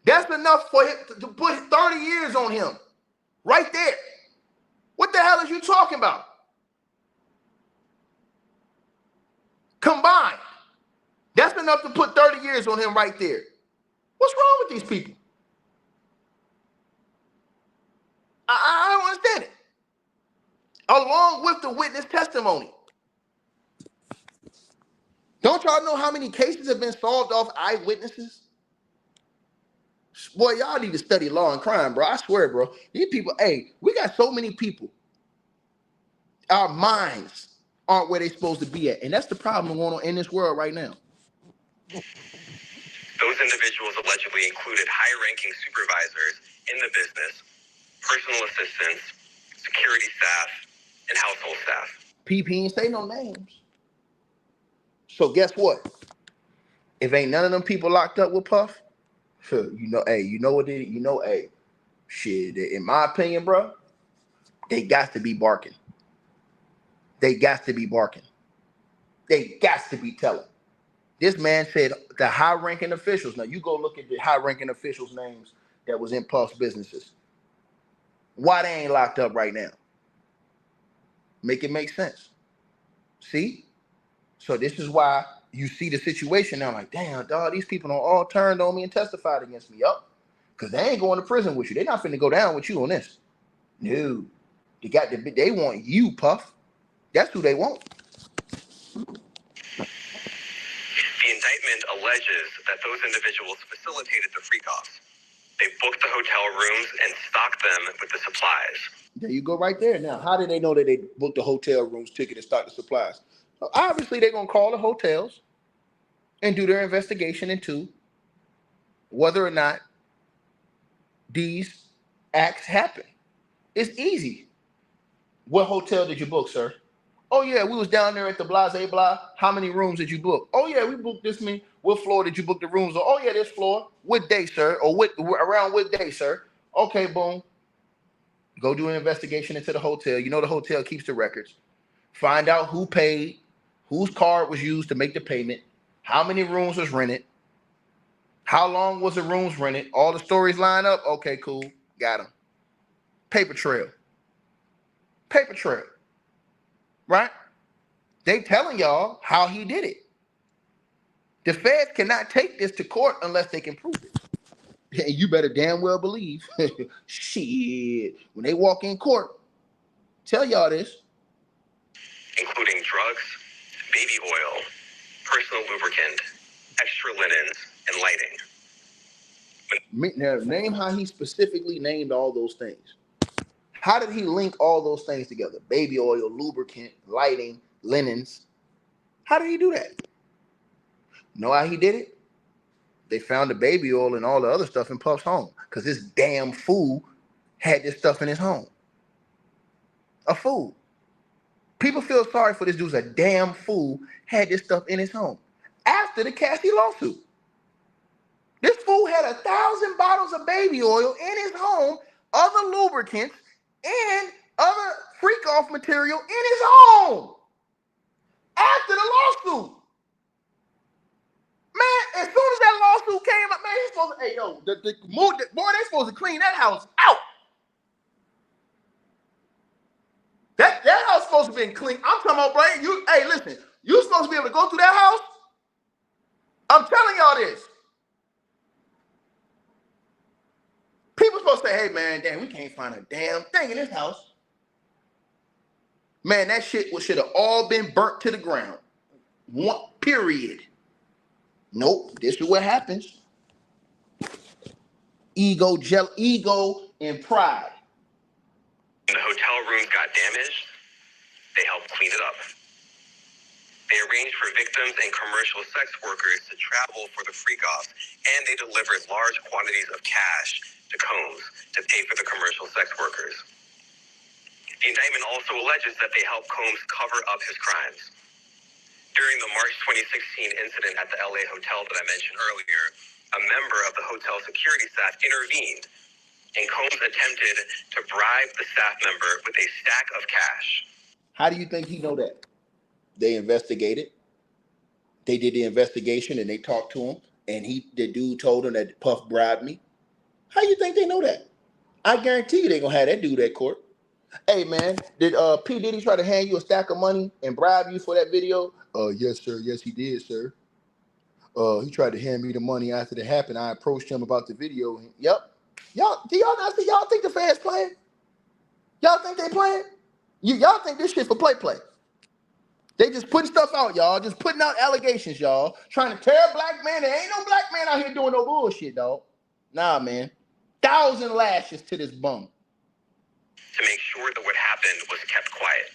Speaker 1: That's enough for him to put 30 years on him. Right there. What the hell is you talking about? Combined. That's enough to put 30 years on him right there. What's wrong with these people? I don't understand it. Along with the witness testimony. Don't y'all know how many cases have been solved off eyewitnesses? Boy, y'all need to study law and crime, bro. I swear, bro. These people, hey, we got so many people. Our minds aren't where they're supposed to be at. And that's the problem going on in this world right now.
Speaker 2: Those individuals allegedly included high-ranking supervisors in the business, personal assistants, security staff, and household staff.
Speaker 1: PP ain't say no names. So guess what? If ain't none of them people locked up with Puff, you know, hey, you know what they, you know, hey, shit, in my opinion, bro, they got to be barking. They got to be barking. They got to be telling. This man said the high-ranking officials. Now, you go look at the high-ranking officials' names that was in Puff's businesses. Why they ain't locked up right now? Make it make sense. See? So this is why you see the situation now like, damn, dog, these people all turned on me and testified against me. Yup. Because they ain't going to prison with you. They're not finna go down with you on this. No. They want you, Puff. That's who they want.
Speaker 2: The indictment alleges that those individuals facilitated the freak-offs. They booked the hotel rooms and stocked them with the supplies.
Speaker 1: There you go right there. Now, how did they know that they booked the hotel rooms ticket and stocked the supplies? Well, obviously, they're going to call the hotels and do their investigation into whether or not these acts happen. It's easy. What hotel did you book, sir? Oh, yeah, we was down there at the Blase Blah. How many rooms did you book? Oh, yeah, we booked this many. What floor did you book the rooms on? Oh, yeah, this floor. What day, sir? Or around what day, sir? Okay, boom. Go do an investigation into the hotel. You know the hotel keeps the records. Find out who paid, whose card was used to make the payment, how many rooms was rented, how long was the rooms rented. All the stories line up. Okay, cool. Got them. Paper trail. Paper trail. Right? They telling y'all how he did it. The feds cannot take this to court unless they can prove it. And you better damn well believe, shit, when they walk in court, tell y'all this.
Speaker 2: Including drugs, baby oil, personal lubricant, extra linens, and lighting.
Speaker 1: Now, name how he specifically named all those things. How did he link all those things together? Baby oil, lubricant, lighting, linens. How did he do that? Know how he did it? They found the baby oil and all the other stuff in Puff's home because this damn fool had this stuff in his home. A fool. People feel sorry for this dude's a damn fool had this stuff in his home after the Cassie lawsuit. This fool had 1,000 bottles of baby oil in his home, other lubricants, and other freak-off material in his home after the lawsuit. Man, as soon as that lawsuit came up, man, he's supposed to, hey, yo, boy, they supposed to clean that house out. That house supposed to be clean. I'm talking about, bro, hey, listen, you supposed to be able to go through that house. I'm telling y'all this. People supposed to say, hey, man, damn, we can't find a damn thing in this house. Man, that shit should have all been burnt to the ground. One, period. Nope, this is what happens. Ego, and pride.
Speaker 2: When the hotel rooms got damaged, they helped clean it up. They arranged for victims and commercial sex workers to travel for the freak-offs, and they delivered large quantities of cash to Combs to pay for the commercial sex workers. The indictment also alleges that they helped Combs cover up his crimes. During the March 2016 incident at the LA hotel that I mentioned earlier, a member of the hotel security staff intervened, and Combs attempted to bribe the staff member with a stack of cash.
Speaker 1: How do you think he know that? They investigated. They did the investigation and they talked to him, and the dude told him that Puff bribed me. How you think they know that? I guarantee you they gonna have that dude at court. Hey man, did P. Diddy try to hand you a stack of money and bribe you for that video? Yes, sir. Yes, he did, sir. He tried to hand me the money after it happened. I approached him about the video. Yep. Do y'all not see? Y'all think the fans playing? Y'all think they playing? Y'all think this shit for play? They just putting stuff out, y'all. Just putting out allegations, y'all. Trying to tear a black man. There ain't no black man out here doing no bullshit, dog. Nah, man. 1,000 lashes to this bum.
Speaker 2: To make sure that what happened was kept quiet.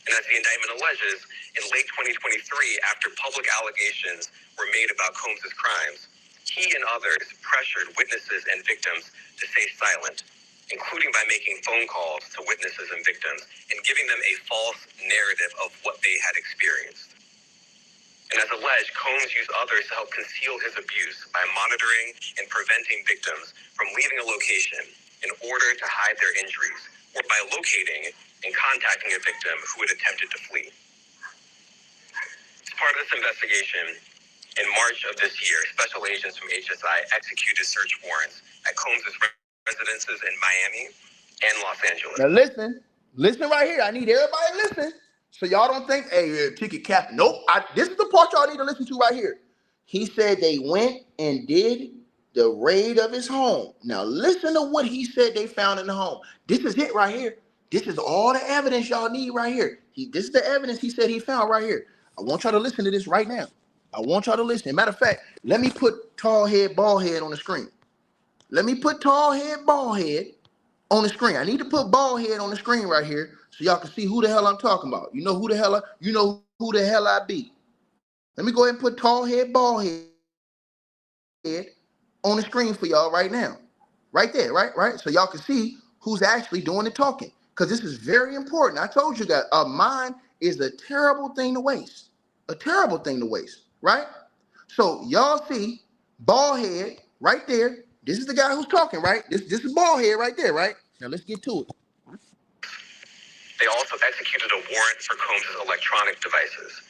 Speaker 2: And as the indictment alleges, in late 2023, after public allegations were made about Combs' crimes, he and others pressured witnesses and victims to stay silent, including by making phone calls to witnesses and victims and giving them a false narrative of what they had experienced. And as alleged, Combs used others to help conceal his abuse by monitoring and preventing victims from leaving a location in order to hide their injuries, or by locating and contacting a victim who had attempted to flee. As part of this investigation, in March of this year, special agents from HSI executed search warrants at Combs' residences in Miami and Los Angeles.
Speaker 1: Now listen right here. I need everybody to listen. So y'all don't think, hey, ticket cap. Nope. This is the part y'all need to listen to right here. He said they went and did the raid of his home. Now listen to what he said they found in the home. This is it right here. This is all the evidence y'all need right here. This is the evidence he said he found right here. I want y'all to listen to this right now. I want y'all to listen. Matter of fact, let me put tall head, bald head on the screen. Let me put tall head, bald head on the screen. I need to put bald head on the screen right here so y'all can see who the hell I'm talking about. You know who the hell I be. Let me go ahead and put tall head, bald head on the screen for y'all right now. Right there, right? So y'all can see who's actually doing the talking. Because this is very important. I told you guys, a mind is a terrible thing to waste. A terrible thing to waste, right? So y'all see bald head right there. This is the guy who's talking, right? This is bald head right there, right? Now let's get to it.
Speaker 2: They also executed a warrant for Combs' electronic devices.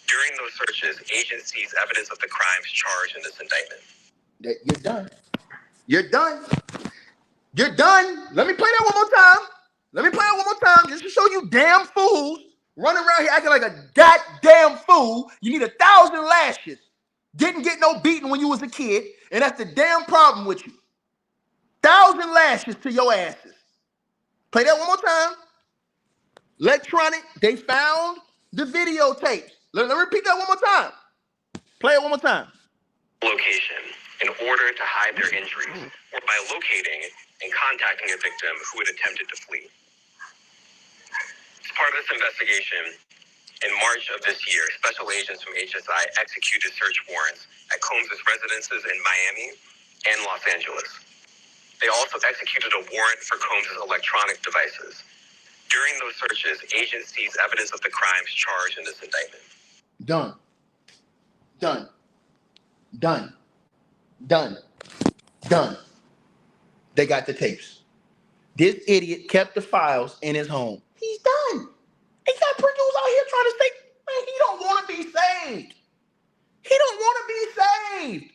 Speaker 2: During those searches, agents seized evidence of the crimes charged in this indictment.
Speaker 1: You're done. You're done. You're done. Let me play that one more time. Let me play that one more time just to show you damn fools running around here acting like a goddamn fool. You need 1,000 lashes. Didn't get no beating when you was a kid, and that's the damn problem with you. 1,000 lashes to your asses. Play that one more time. Electronic, they found the videotapes. Let me repeat that one more time. Play it one more time.
Speaker 2: Location in order to hide their injuries or by locating and contacting a victim who had attempted to flee. As part of this investigation, in March of this year, special agents from HSI executed search warrants at Combs' residences in Miami and Los Angeles. They also executed a warrant for Combs' electronic devices. During those searches, agents seized evidence of the crimes charged in this indictment.
Speaker 1: Done. Done. Done. Done. Done. They got the tapes. This idiot kept the files in his home. He's done. He got producers out here trying to say, man, he don't want to be saved. He don't want to be saved.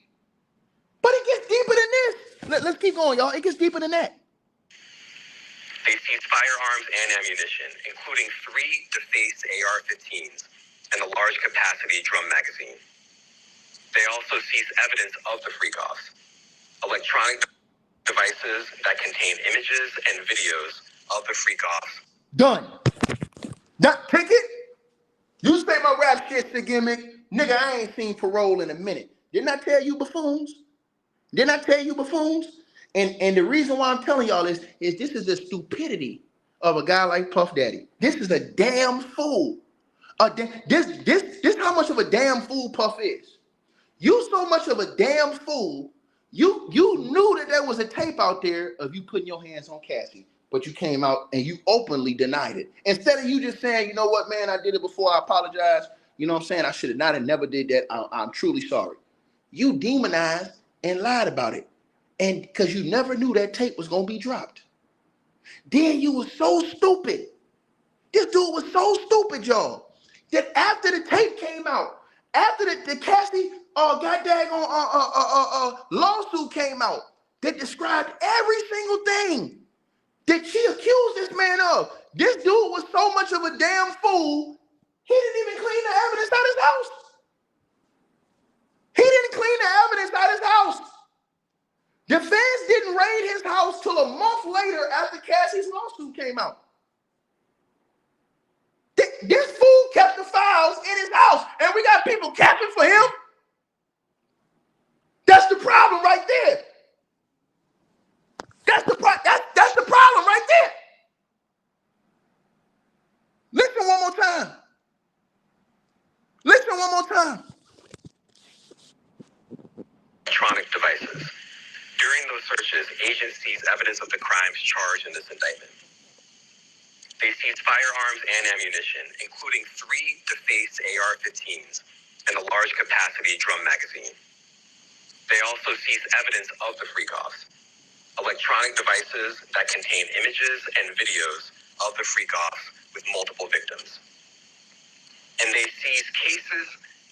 Speaker 1: But it gets deeper than this. Let's keep going, y'all. It gets deeper than that.
Speaker 2: They seized firearms and ammunition, including 3 defaced AR-15s and a large capacity drum magazine. They also seized evidence of the freak-offs, electronic devices that contain images and videos of the freak-offs.
Speaker 1: Done. That ticket? You say my rap shit's a gimmick. Nigga, I ain't seen parole in a minute. Didn't I tell you buffoons? Didn't I tell you buffoons? And the reason why I'm telling y'all is this is the stupidity of a guy like Puff Daddy. This is a damn fool. This how much of a damn fool Puff is. You so much of a damn fool. You knew that there was a tape out there of you putting your hands on Cassie, but you came out and you openly denied it. Instead of you just saying, you know what, man, I did it before. I apologize. You know what I'm saying? I should have not and never did that. I'm truly sorry. You demonized and lied about it. And because you never knew that tape was going to be dropped. Then you were so stupid. This dude was so stupid, y'all, that after the tape came out, after the Cassie lawsuit came out that described every single thing that she accused this man of, this dude was so much of a damn fool, he didn't even clean the evidence out of his house. He didn't clean the evidence out of his house. The feds didn't raid his house till a month later after Cassie's lawsuit came out. This fool kept the files in his house, and we got people capping for him. That's the problem right there. That's the problem right there. Listen one more time. Listen one more time.
Speaker 2: Electronic devices. During those searches, agents seized evidence of the crimes charged in this indictment. They seized firearms and ammunition, including 3 defaced AR-15s and a large capacity drum magazine. They also seized evidence of the freak-offs, electronic devices that contain images and videos of the freak-offs with multiple victims. And they seized cases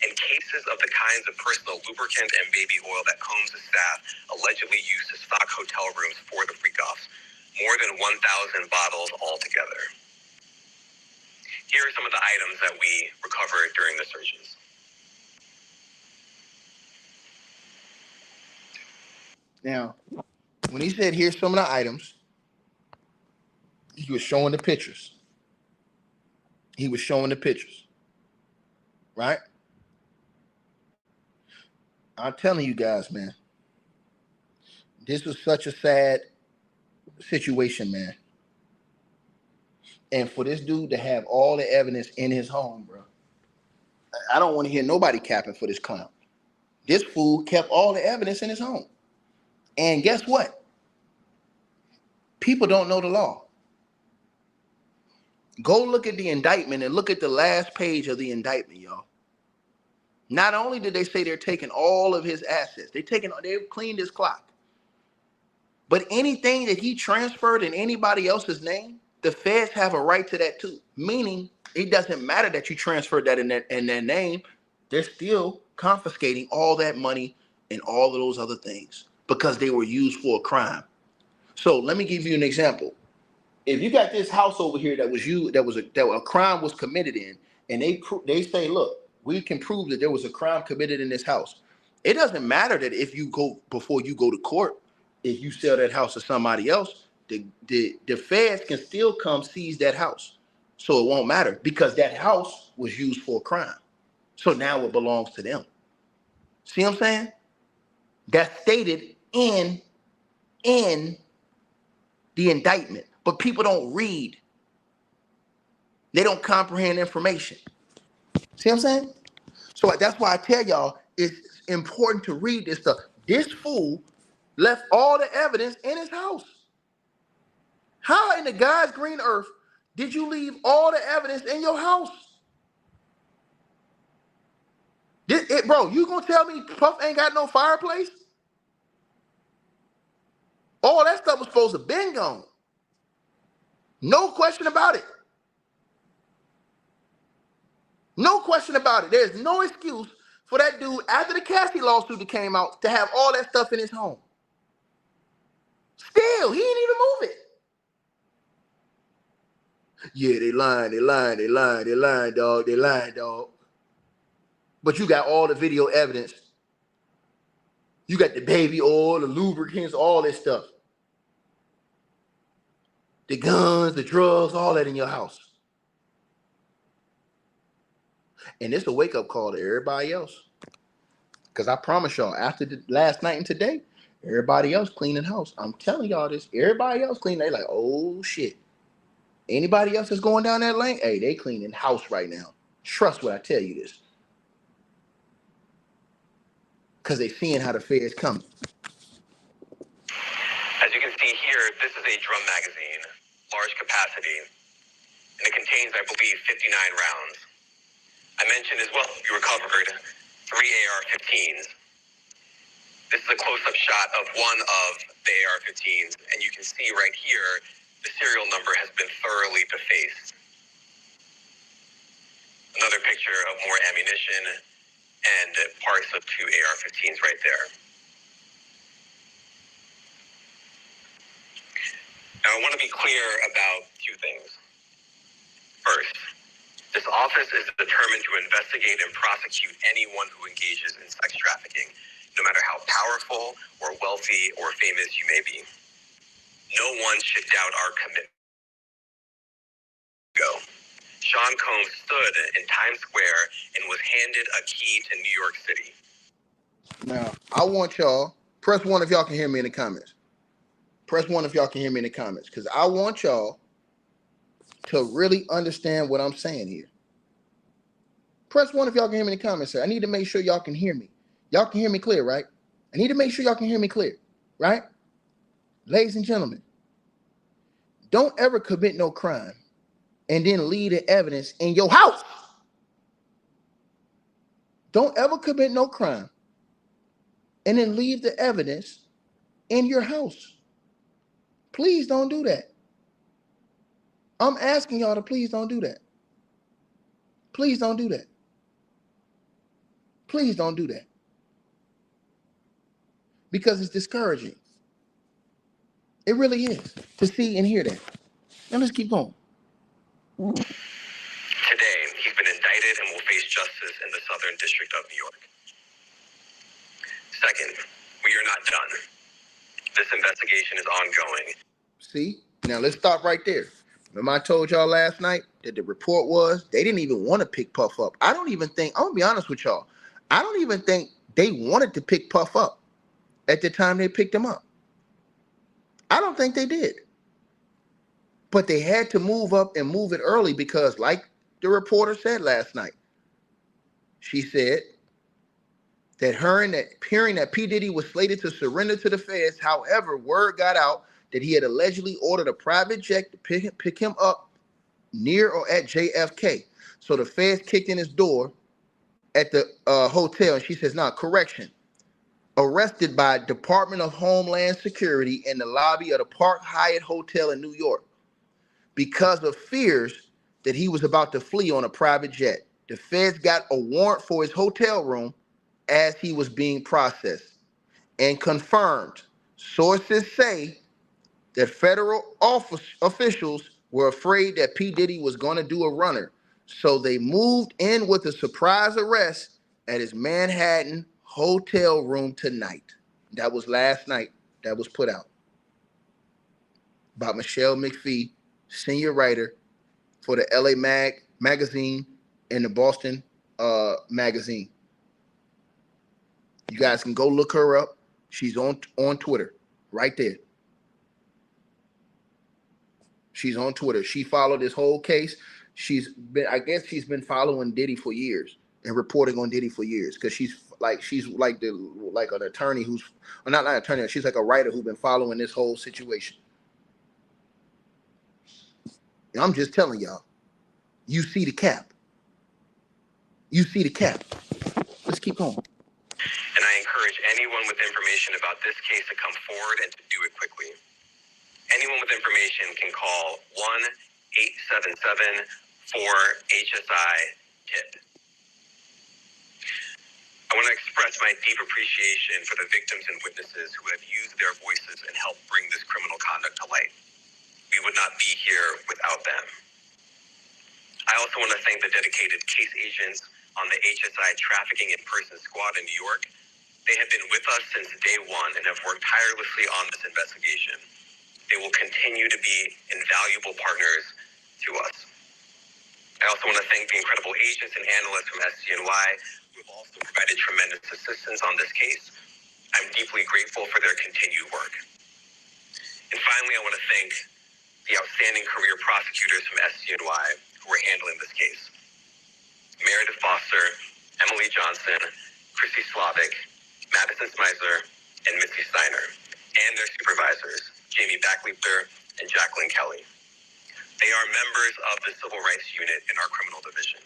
Speaker 2: and cases of the kinds of personal lubricant and baby oil that Combs' staff allegedly used to stock hotel rooms for the freak-offs, more than 1,000 bottles altogether. Here are some of the items that we recovered during the searches.
Speaker 1: Now, when he said, here's some of the items, he was showing the pictures. He was showing the pictures. Right? I'm telling you guys, man, This was such a sad situation, man. And for this dude to have all the evidence in his home, bro, I don't want to hear nobody capping for this clown. This fool kept all the evidence in his home. And guess what? People don't know the law. Go look at the indictment and look at the last page of the indictment, y'all. Not only did they say they're taking all of his assets, they've cleaned his clock. But anything that he transferred in anybody else's name, the feds have a right to that too. Meaning, it doesn't matter that you transferred that in their name. They're still confiscating all that money and all of those other things because they were used for a crime. So let me give you an example. If you got this house over here that a crime was committed in, and they say, look, we can prove that there was a crime committed in this house. It doesn't matter that before you go to court, if you sell that house to somebody else, the feds can still come seize that house. So it won't matter because that house was used for a crime. So now it belongs to them. See what I'm saying? That's stated in the indictment, but people don't read. They don't comprehend information. See what I'm saying? So that's why I tell y'all it's important to read this stuff. This fool left all the evidence in his house. How in the God's green earth did you leave all the evidence in your house? Bro, you gonna tell me Puff ain't got no fireplace? All that stuff was supposed to been gone. No question about it. No question about it. There's no excuse for that dude after the Cassie lawsuit that came out to have all that stuff in his home. Still, he didn't even move it. Yeah, they lying, dog. They lying, dog. But you got all the video evidence. You got the baby oil, the lubricants, all this stuff. The guns, the drugs, all that in your house. And it's a wake-up call to everybody else. Because I promise y'all, after the last night and today, everybody else cleaning house. I'm telling y'all this. Everybody else cleaning. They like, oh, shit. Anybody else that's going down that lane, hey, they cleaning house right now. Trust what I tell you this. Because they seeing how the feds coming.
Speaker 2: As you can see here, this is a drum magazine, large capacity, and it contains, I believe, 59 rounds. I mentioned as well, you recovered 3 AR-15s. This is a close-up shot of one of the AR-15s, and you can see right here, the serial number has been thoroughly defaced. Another picture of more ammunition and parts of 2 AR-15s right there. Now, I want to be clear about 2 things. First, this office is determined to investigate and prosecute anyone who engages in sex trafficking, no matter how powerful or wealthy or famous you may be. No one should doubt our commitment. Sean Combs stood in Times Square and was handed a key to New York City.
Speaker 1: Now, I want y'all, press 1 if y'all can hear me in the comments. Press 1 if y'all can hear me in the comments, because I want y'all to really understand what I'm saying here. Press 1 if y'all can hear me in the comments, sir. I need to make sure y'all can hear me. Y'all can hear me clear, right? I need to make sure y'all can hear me clear, right? Ladies and gentlemen, don't ever commit no crime and then leave the evidence in your house. Don't ever commit no crime and then leave the evidence in your house. Please don't do that. I'm asking y'all to please don't do that. Please don't do that. Please don't do that. Because it's discouraging. It really is to see and hear that. Now let's keep going.
Speaker 2: Today, he's been indicted and will face justice in the Southern District of New York. Second, we are not done. This investigation is ongoing.
Speaker 1: See? Now let's stop right there. Remember I told y'all last night that the report was they didn't even want to pick Puff up. I'm gonna be honest with y'all. I don't even think they wanted to pick Puff up at the time they picked him up. I don't think they did. But they had to move up and move it early because, like the reporter said last night, she said that hearing that P. Diddy was slated to surrender to the feds, however, word got out that he had allegedly ordered a private jet to pick him up near or at JFK. So the feds kicked in his door at the hotel, and she says, "Nah, correction. Arrested by Department of Homeland Security in the lobby of the Park Hyatt Hotel in New York because of fears that he was about to flee on a private jet. The feds got a warrant for his hotel room as he was being processed and confirmed. Sources say that federal officials were afraid that P. Diddy was going to do a runner, so they moved in with a surprise arrest at his Manhattan hotel room tonight." That was last night. That was put out by Michelle McPhee, senior writer for the LA magazine and the Boston magazine. You guys can go look her up. She's on Twitter right there. She's on Twitter. She followed this whole case. I guess she's been following Diddy for years and reporting on Diddy for years because she's like an attorney who's, or not an attorney. She's like a writer who's been following this whole situation. And I'm just telling y'all, you see the cap. You see the cap. Let's keep going.
Speaker 2: And I encourage anyone with information about this case to come forward and to do it quickly. Anyone with information can call 1-877-4HSI-TIP. I want to express my deep appreciation for the victims and witnesses who have used their voices and helped bring this criminal conduct to light. We would not be here without them. I also want to thank the dedicated case agents on the HSI Trafficking in Person Squad in New York. They have been with us since day one and have worked tirelessly on this investigation. They will continue to be invaluable partners to us. I also want to thank the incredible agents and analysts from SCNY who have also provided tremendous assistance on this case. I'm deeply grateful for their continued work. And finally, I want to thank the outstanding career prosecutors from SCNY who are handling this case. Meredith Foster, Emily Johnson, Chrissy Slavic, Madison Smeisler, and Missy Steiner, and their supervisors, Jamie Backleeper and Jacqueline Kelly. They are members of the Civil Rights Unit in our criminal division.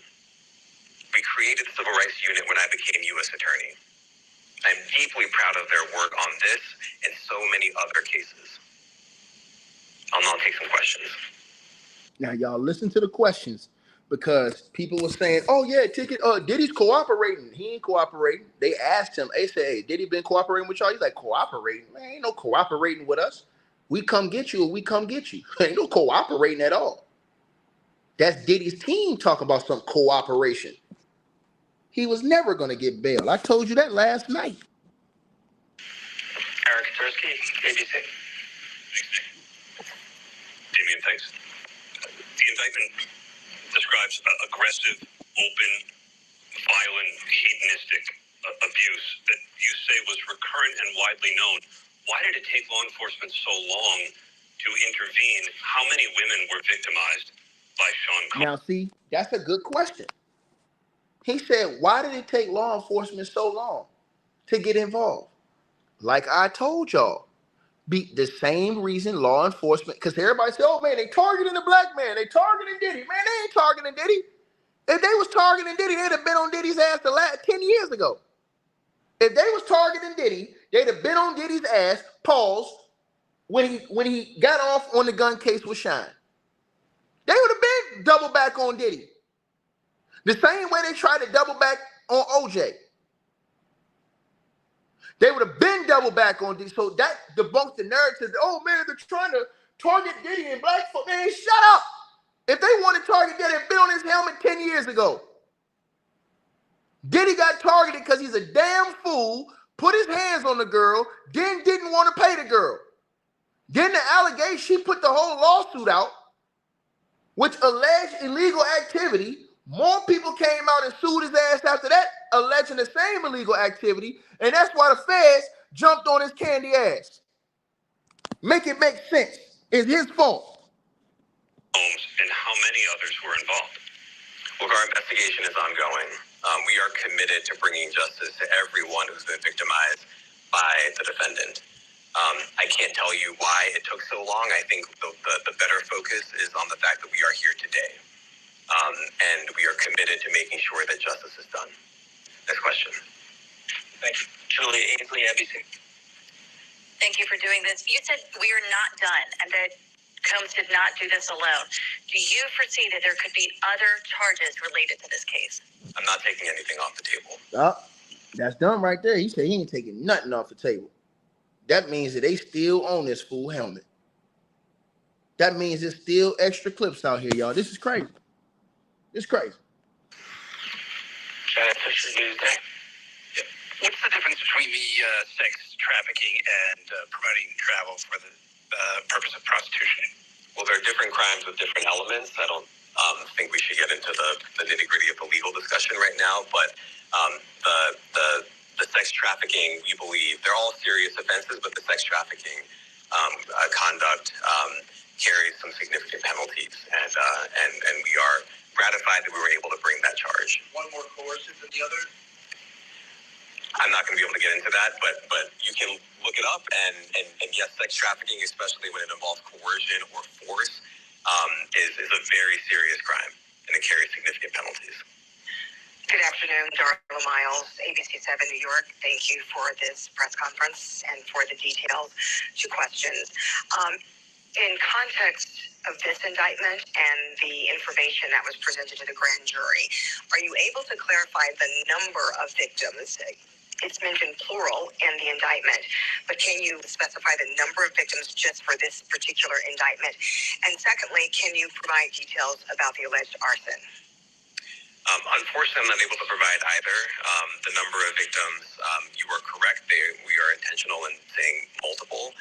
Speaker 2: We created the Civil Rights Unit when I became U.S. Attorney. I'm deeply proud of their work on this and so many other cases. I'll now take some questions.
Speaker 1: Now, y'all listen to the questions because people were saying, "Oh yeah, Diddy's cooperating." He ain't cooperating. They asked him. They said, "Hey, Diddy been cooperating with y'all?" He's like, "Cooperating? Man, ain't no cooperating with us. We come get you, or we come get you. Ain't no cooperating at all." That's Diddy's team talking about some cooperation. He was never going to get bail. I told you that last night.
Speaker 2: Eric Tursky, ABC. Damian, thanks. The indictment describes aggressive, open, violent, hedonistic abuse that you say was recurrent and widely known. Why did it take law enforcement so long to intervene? How many women were victimized by Sean Combs?
Speaker 1: Now, see, that's a good question. He said, why did it take law enforcement so long to get involved? Like I told y'all, be the same reason law enforcement, because everybody said, "Oh man, they targeting the black man, they targeting Diddy." Man, they ain't targeting Diddy. If they was targeting Diddy, they'd have been on Diddy's ass the last 10 years ago. If they was targeting Diddy, they'd have been on Diddy's ass, pause, when he got off on the gun case with Shine. They would have been double back on Diddy. The same way they tried to double back on OJ. They would have been double back on Diddy. So that debunks the narrative that, "Oh man, they're trying to target Diddy and black folks." Man, shut up. If they wanted to target Diddy, they'd been on his helmet 10 years ago. Diddy got targeted because he's a damn fool, put his hands on the girl, then didn't want to pay the girl. Then the allegation, she put the whole lawsuit out, which alleged illegal activity. More people came out and sued his ass after that, alleging the same illegal activity, and that's why the feds jumped on his candy ass. Make it make sense. It's his fault.
Speaker 2: Homes and how many others were involved. Look, our investigation is ongoing. We are committed to bringing justice to everyone who's been victimized by the defendant. I can't tell you why it took so long. I think the better focus is on the fact that we are here today. And we are committed to making sure that justice is done. Next question. Thank you. Julie Ainsley, NBC. Thank you for doing this. You said we are not done and that Combs did not do this alone. Do you foresee that there could be other charges related to this case? I'm not taking anything off the table.
Speaker 1: That's done right there. He said he ain't taking nothing off the table. That means that they still own this fool helmet. That means there's still extra clips out here, y'all. This is crazy. It's crazy.
Speaker 2: Fisher Newsday. Yeah. What's the difference between the sex trafficking and promoting travel for the purpose of prostitution? Well, there are different crimes with different elements. I don't think we should get into the nitty-gritty of the legal discussion right now, but the sex trafficking, we believe, they're all serious offenses, but the sex trafficking conduct carries some significant penalties, and we are gratified that we were able to bring that charge. One more coercive than the other? I'm not going to be able to get into that, but you can look it up, and yes, sex trafficking, especially when it involves coercion or force, is a very serious crime, and it carries significant penalties. Good afternoon, Darla Miles, ABC 7 New York. Thank you for this press conference and for the details. 2 questions. In context of this indictment and the information that was presented to the grand jury, are you able to clarify the number of victims? It's mentioned plural in the indictment, but can you specify the number of victims just for this particular indictment? And secondly, can you provide details about the alleged arson? Unfortunately, I'm not able to provide either. The number of victims, you are correct. We are intentional in saying multiple.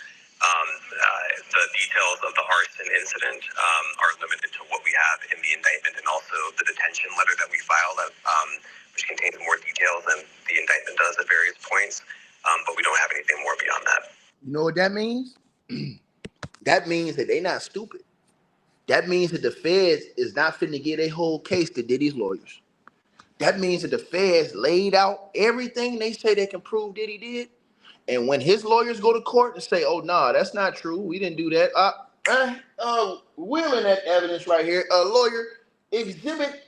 Speaker 2: The details of the arson incident are limited to what we have in the indictment, and also the detention letter that we filed, which contains more details than the indictment does at various points. But we don't have anything more beyond that.
Speaker 1: You know what that means? That means that they're not stupid. That means that the feds is not finna get a whole case to Diddy's lawyers. That means that the feds laid out everything they say they can prove Diddy did. And when his lawyers go to court and say, oh, nah, that's not true. We didn't do that. We're in that evidence right here. Lawyer, exhibit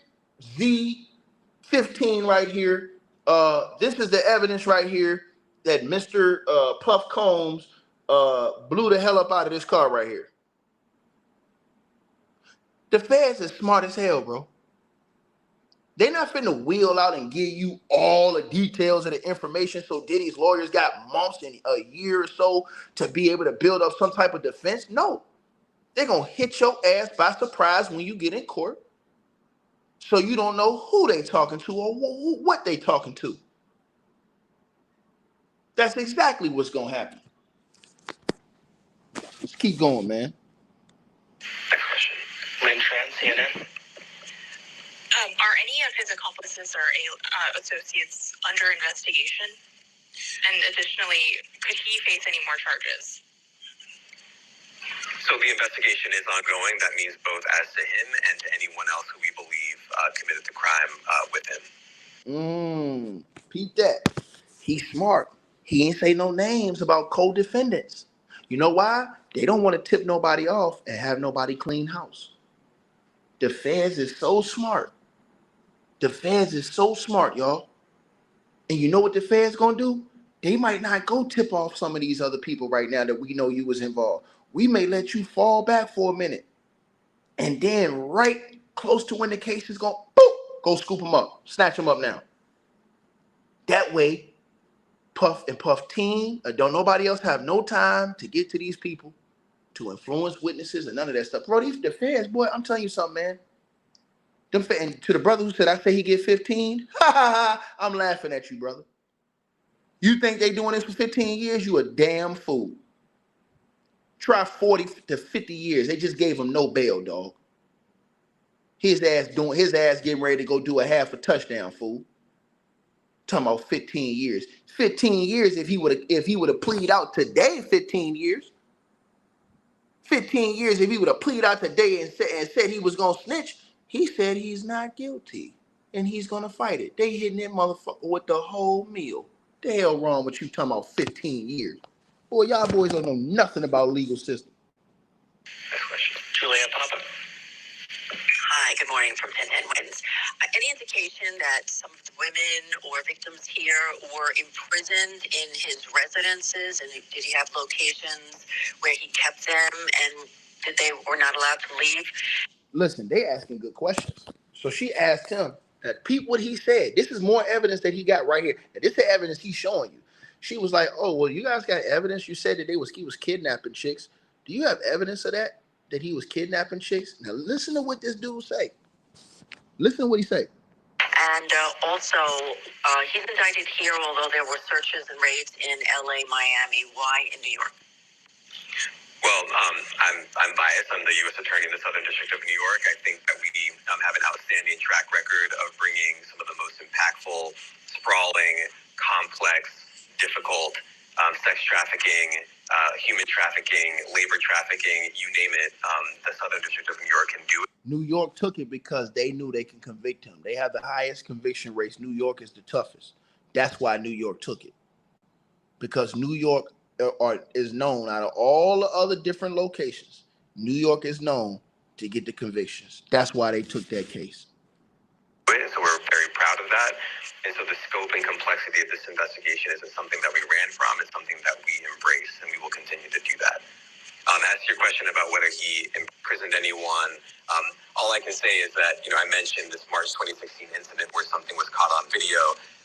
Speaker 1: Z15 right here. This is the evidence right here that Mr. Puff Combs blew the hell up out of this car right here. The feds is smart as hell, bro. They're not finna wheel out and give you all the details of the information so Diddy's lawyers got months and a year or so to be able to build up some type of defense. No. They're going to hit your ass by surprise when you get in court so you don't know who they talking to or what they talking to. That's exactly what's going to happen. Let's keep going, man.
Speaker 2: Next question. Lynn Tran, CNN. Are any of his accomplices or associates under investigation? And additionally, could he face any more charges? So the investigation is ongoing. That means both as to him and to anyone else who we believe committed the crime with him.
Speaker 1: Peep that. He's smart. He ain't say no names about co-defendants. You know why? They don't want to tip nobody off and have nobody clean house. The feds is so smart. The feds is so smart, y'all. And you know what the feds gonna do? They might not go tip off some of these other people right now that we know you was involved. We may let you fall back for a minute. And then right close to when the case is going, boop, go scoop them up. Snatch them up now. That way, Puff and Puff team, don't nobody else have no time to get to these people, to influence witnesses and none of that stuff. Bro, the feds, boy, I'm telling you something, man. And to the brother who said, I say he get 15, I'm laughing at you, brother. You think they doing this for 15 years? You a damn fool. Try 40 to 50 years. They just gave him no bail, dog. His ass getting ready to go do a half a touchdown, fool. Talking about 15 years. 15 years if he would have pleaded out today, 15 years. 15 years, if he would have pleaded out today and said he was going to snitch, he said he's not guilty and he's going to fight it. They hitting that motherfucker with the whole meal. The hell wrong with you talking about 15 years? Boy, y'all boys don't know nothing about legal system.
Speaker 2: Next question. Julia Papa.
Speaker 3: Hi, good morning from 10 Wins. Any indication that some of the women or victims here were imprisoned in his residences? And did he have locations where he kept them? And did they were not allowed to leave?
Speaker 1: Listen, they asking good questions. So she asked him that peep what he said. This is more evidence that he got right here. And this is the evidence he's showing you. She was like, oh, well, you guys got evidence? You said that he was kidnapping chicks. Do you have evidence of that? That he was kidnapping chicks? Now listen to what this dude say. Listen to what he say.
Speaker 3: And also, he's indicted here, although there were searches and raids in LA, Miami. Why in New York?
Speaker 2: Well, I'm biased. I'm the U.S. Attorney in the Southern District of New York. I think that we have an outstanding track record of bringing some of the most impactful, sprawling, complex, difficult sex trafficking, human trafficking, labor trafficking, you name it. The Southern District of New York can do it.
Speaker 1: New York took it because they knew they can convict him. They have the highest conviction rates. New York is the toughest. That's why New York took it. Because New York is known, out of all the other different locations, New York is known to get the convictions. That's why they took that case.
Speaker 2: So we're very proud of that. And so the scope and complexity of this investigation isn't something that we ran from. It's something that we embrace, and we will continue to do that. As to your question about whether he imprisoned anyone, all I can say is that, I mentioned this March 2016 incident where something was caught on video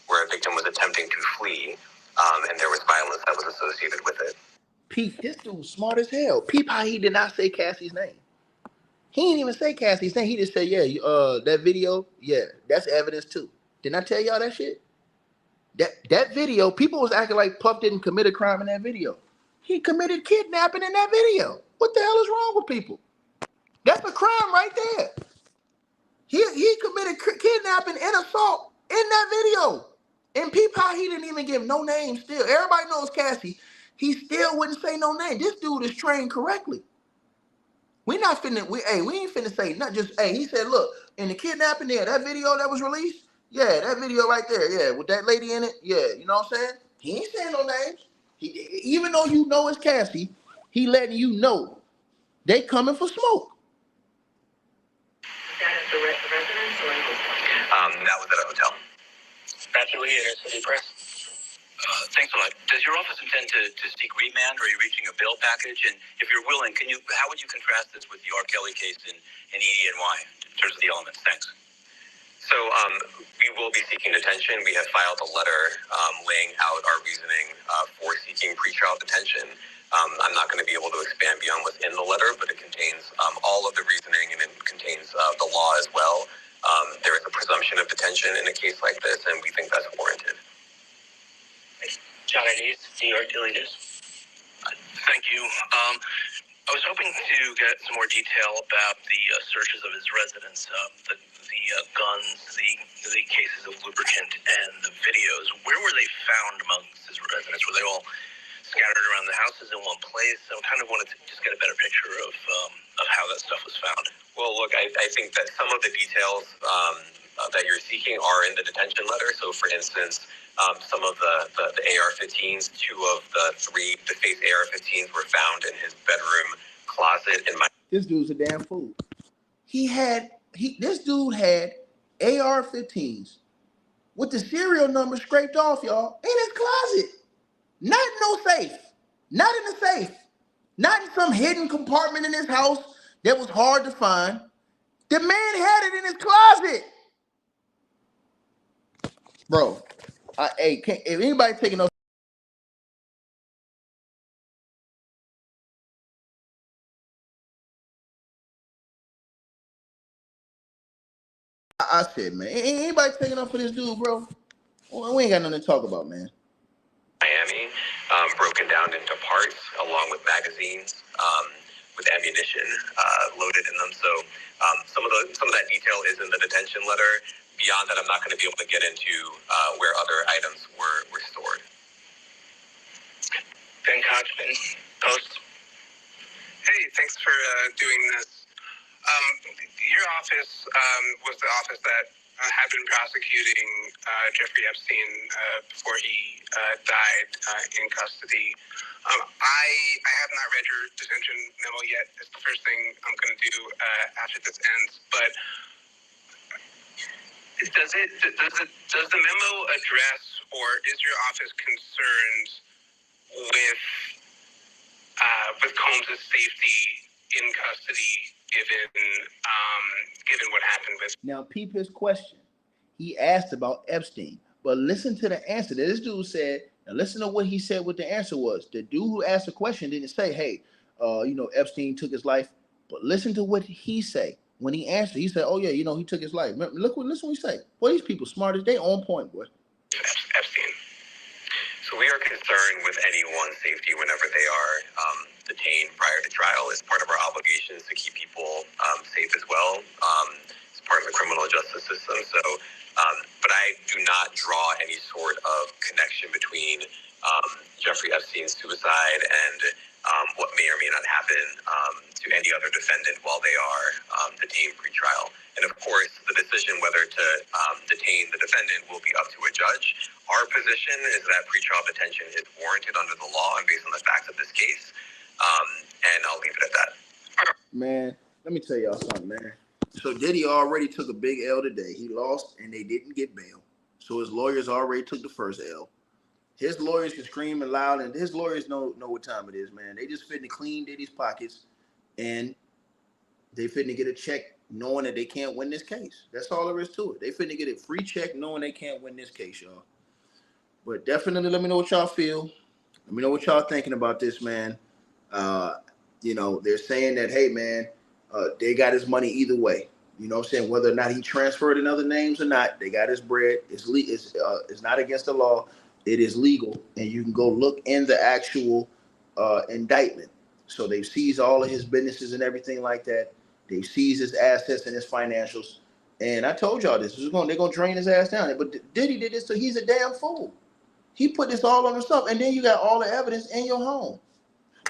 Speaker 2: where a victim was attempting to flee, and there was violence that was associated with it.
Speaker 1: Pete, this dude's smart as hell. Peep how he did not say Cassie's name. He didn't even say Cassie's name. He just said, yeah, that video, yeah, that's evidence too. Didn't I tell y'all that shit? That video, people was acting like Puff didn't commit a crime in that video. He committed kidnapping in that video. What the hell is wrong with people? That's a crime right there. He committed kidnapping and assault in that video. And peep how he didn't even give no name still. Everybody knows Cassie. He still wouldn't say no name. This dude is trained correctly. We ain't finna say not just, he said, look, in the kidnapping there, that video that was released, yeah, that video right there, yeah, with that lady in it, yeah, you know what I'm saying? He ain't saying no names. Even though you know it's Cassie, he letting you know they coming for smoke.
Speaker 3: Is that at the residence or in hotel?
Speaker 2: That was at a hotel.
Speaker 4: Matthew Lee, City Press. Thanks a lot. Does your office intend to seek remand, or are you reaching a bail package? And if you're willing, how would you contrast this with the R. Kelly case in EDNY in terms of the elements? Thanks.
Speaker 2: So we will be seeking detention. We have filed a letter laying out our reasoning for seeking pretrial detention. I'm not going to be able to expand beyond what's in the letter, but it contains all of the reasoning, and it contains the law as well. There is a presumption of detention in a case like this, and we think that's warranted.
Speaker 4: John Eddies, New York Daily News. Thank you. I was hoping to get some more detail about the searches of his residence, the guns, the cases of lubricant, and the videos. Where were they found amongst his residence? Were they all scattered around the houses in one place? I kind of wanted to just get a better picture of how that stuff was found.
Speaker 2: Well, look, I think that some of the details that you're seeking are in the detention letter. So, for instance, some of the AR-15s, two of the three defaced AR-15s were found in his bedroom closet.
Speaker 1: This dude's a damn fool. This dude had AR-15s with the serial number scraped off, y'all, in his closet. Not in no safe. Not in the safe. Not in some hidden compartment in his house that was hard to find. The man had it in his closet. Bro, if anybody taking no, I said, man, ain't anybody taking up for this dude, bro? Well, we ain't got nothing to talk about, man.
Speaker 2: Miami, broken down into parts, along with magazines, with ammunition loaded in them. So some of that detail is in the detention letter. Beyond that, I'm not going to be able to get into where other items were stored.
Speaker 4: Ben Kochman, Post.
Speaker 5: Hey, thanks for
Speaker 2: doing this. Your office was the office that had been prosecuting Jeffrey Epstein before he died in custody. I have not read your detention memo yet. It's the first thing I'm going to do after this ends. But does the memo address, or is your office concerned with Combs' safety in custody, given what happened with?
Speaker 1: Now, peep his question. He asked about Epstein, but listen to the answer that this dude said. And listen to what he said. What the answer was. The dude who asked the question didn't say, "Hey, Epstein took his life," but listen to what he said when he answered. He said, "Oh yeah, he took his life." Listen what he said. Boy, these people smart as they on point, boy.
Speaker 2: Epstein. So we are concerned with anyone's safety whenever they are detained prior to trial. It's part of our obligations to keep people safe as well. It's part of the criminal justice system. So, but I do not draw any sort of connection between Jeffrey Epstein's suicide and what may or may not happen to any other defendant while they are detained pre-trial. And of course, the decision whether to detain the defendant will be up to a judge. Our position is that pre-trial detention is warranted under the law and based on the facts of this case. And I'll leave it at that.
Speaker 1: Man, let me tell y'all something, man. So Diddy already took a big L today. He lost and they didn't get bail. So his lawyers already took the first L. His lawyers can scream and loud, and his lawyers know what time it is, man. They just fitting to clean Diddy's pockets, and they fitting to get a check knowing that they can't win this case. That's all there is to it. They fitting to get a free check knowing they can't win this case, y'all. But definitely let me know what y'all feel. Let me know what y'all thinking about this, man. They're saying that, hey, man, they got his money either way. You know what I'm saying? Whether or not he transferred in other names or not, they got his bread. It's not against the law. It is legal, and you can go look in the actual indictment. So they've seized all of his businesses and everything like that. They've seized his assets and his financials. And I told y'all this. They're going to drain his ass down. But Diddy did this, so he's a damn fool. He put this all on himself, and then you got all the evidence in your home.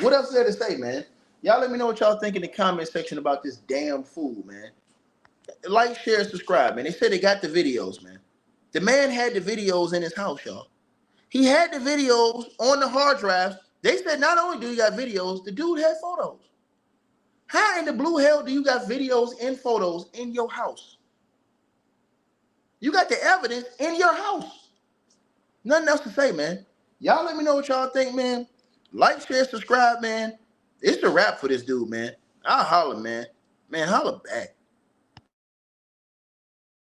Speaker 1: What else is there to say, man? Y'all let me know what y'all think in the comment section about this damn fool, man. Like, share, subscribe, man. They said they got the videos, man. The man had the videos in his house, y'all. He had the videos on the hard drives. They said not only do you got videos, the dude had photos. How in the blue hell do you got videos and photos in your house? You got the evidence in your house. Nothing else to say, man. Y'all let me know what y'all think, man. Like, share, subscribe, man. It's a wrap for this dude, man. I'll holler, man. Man, holler back.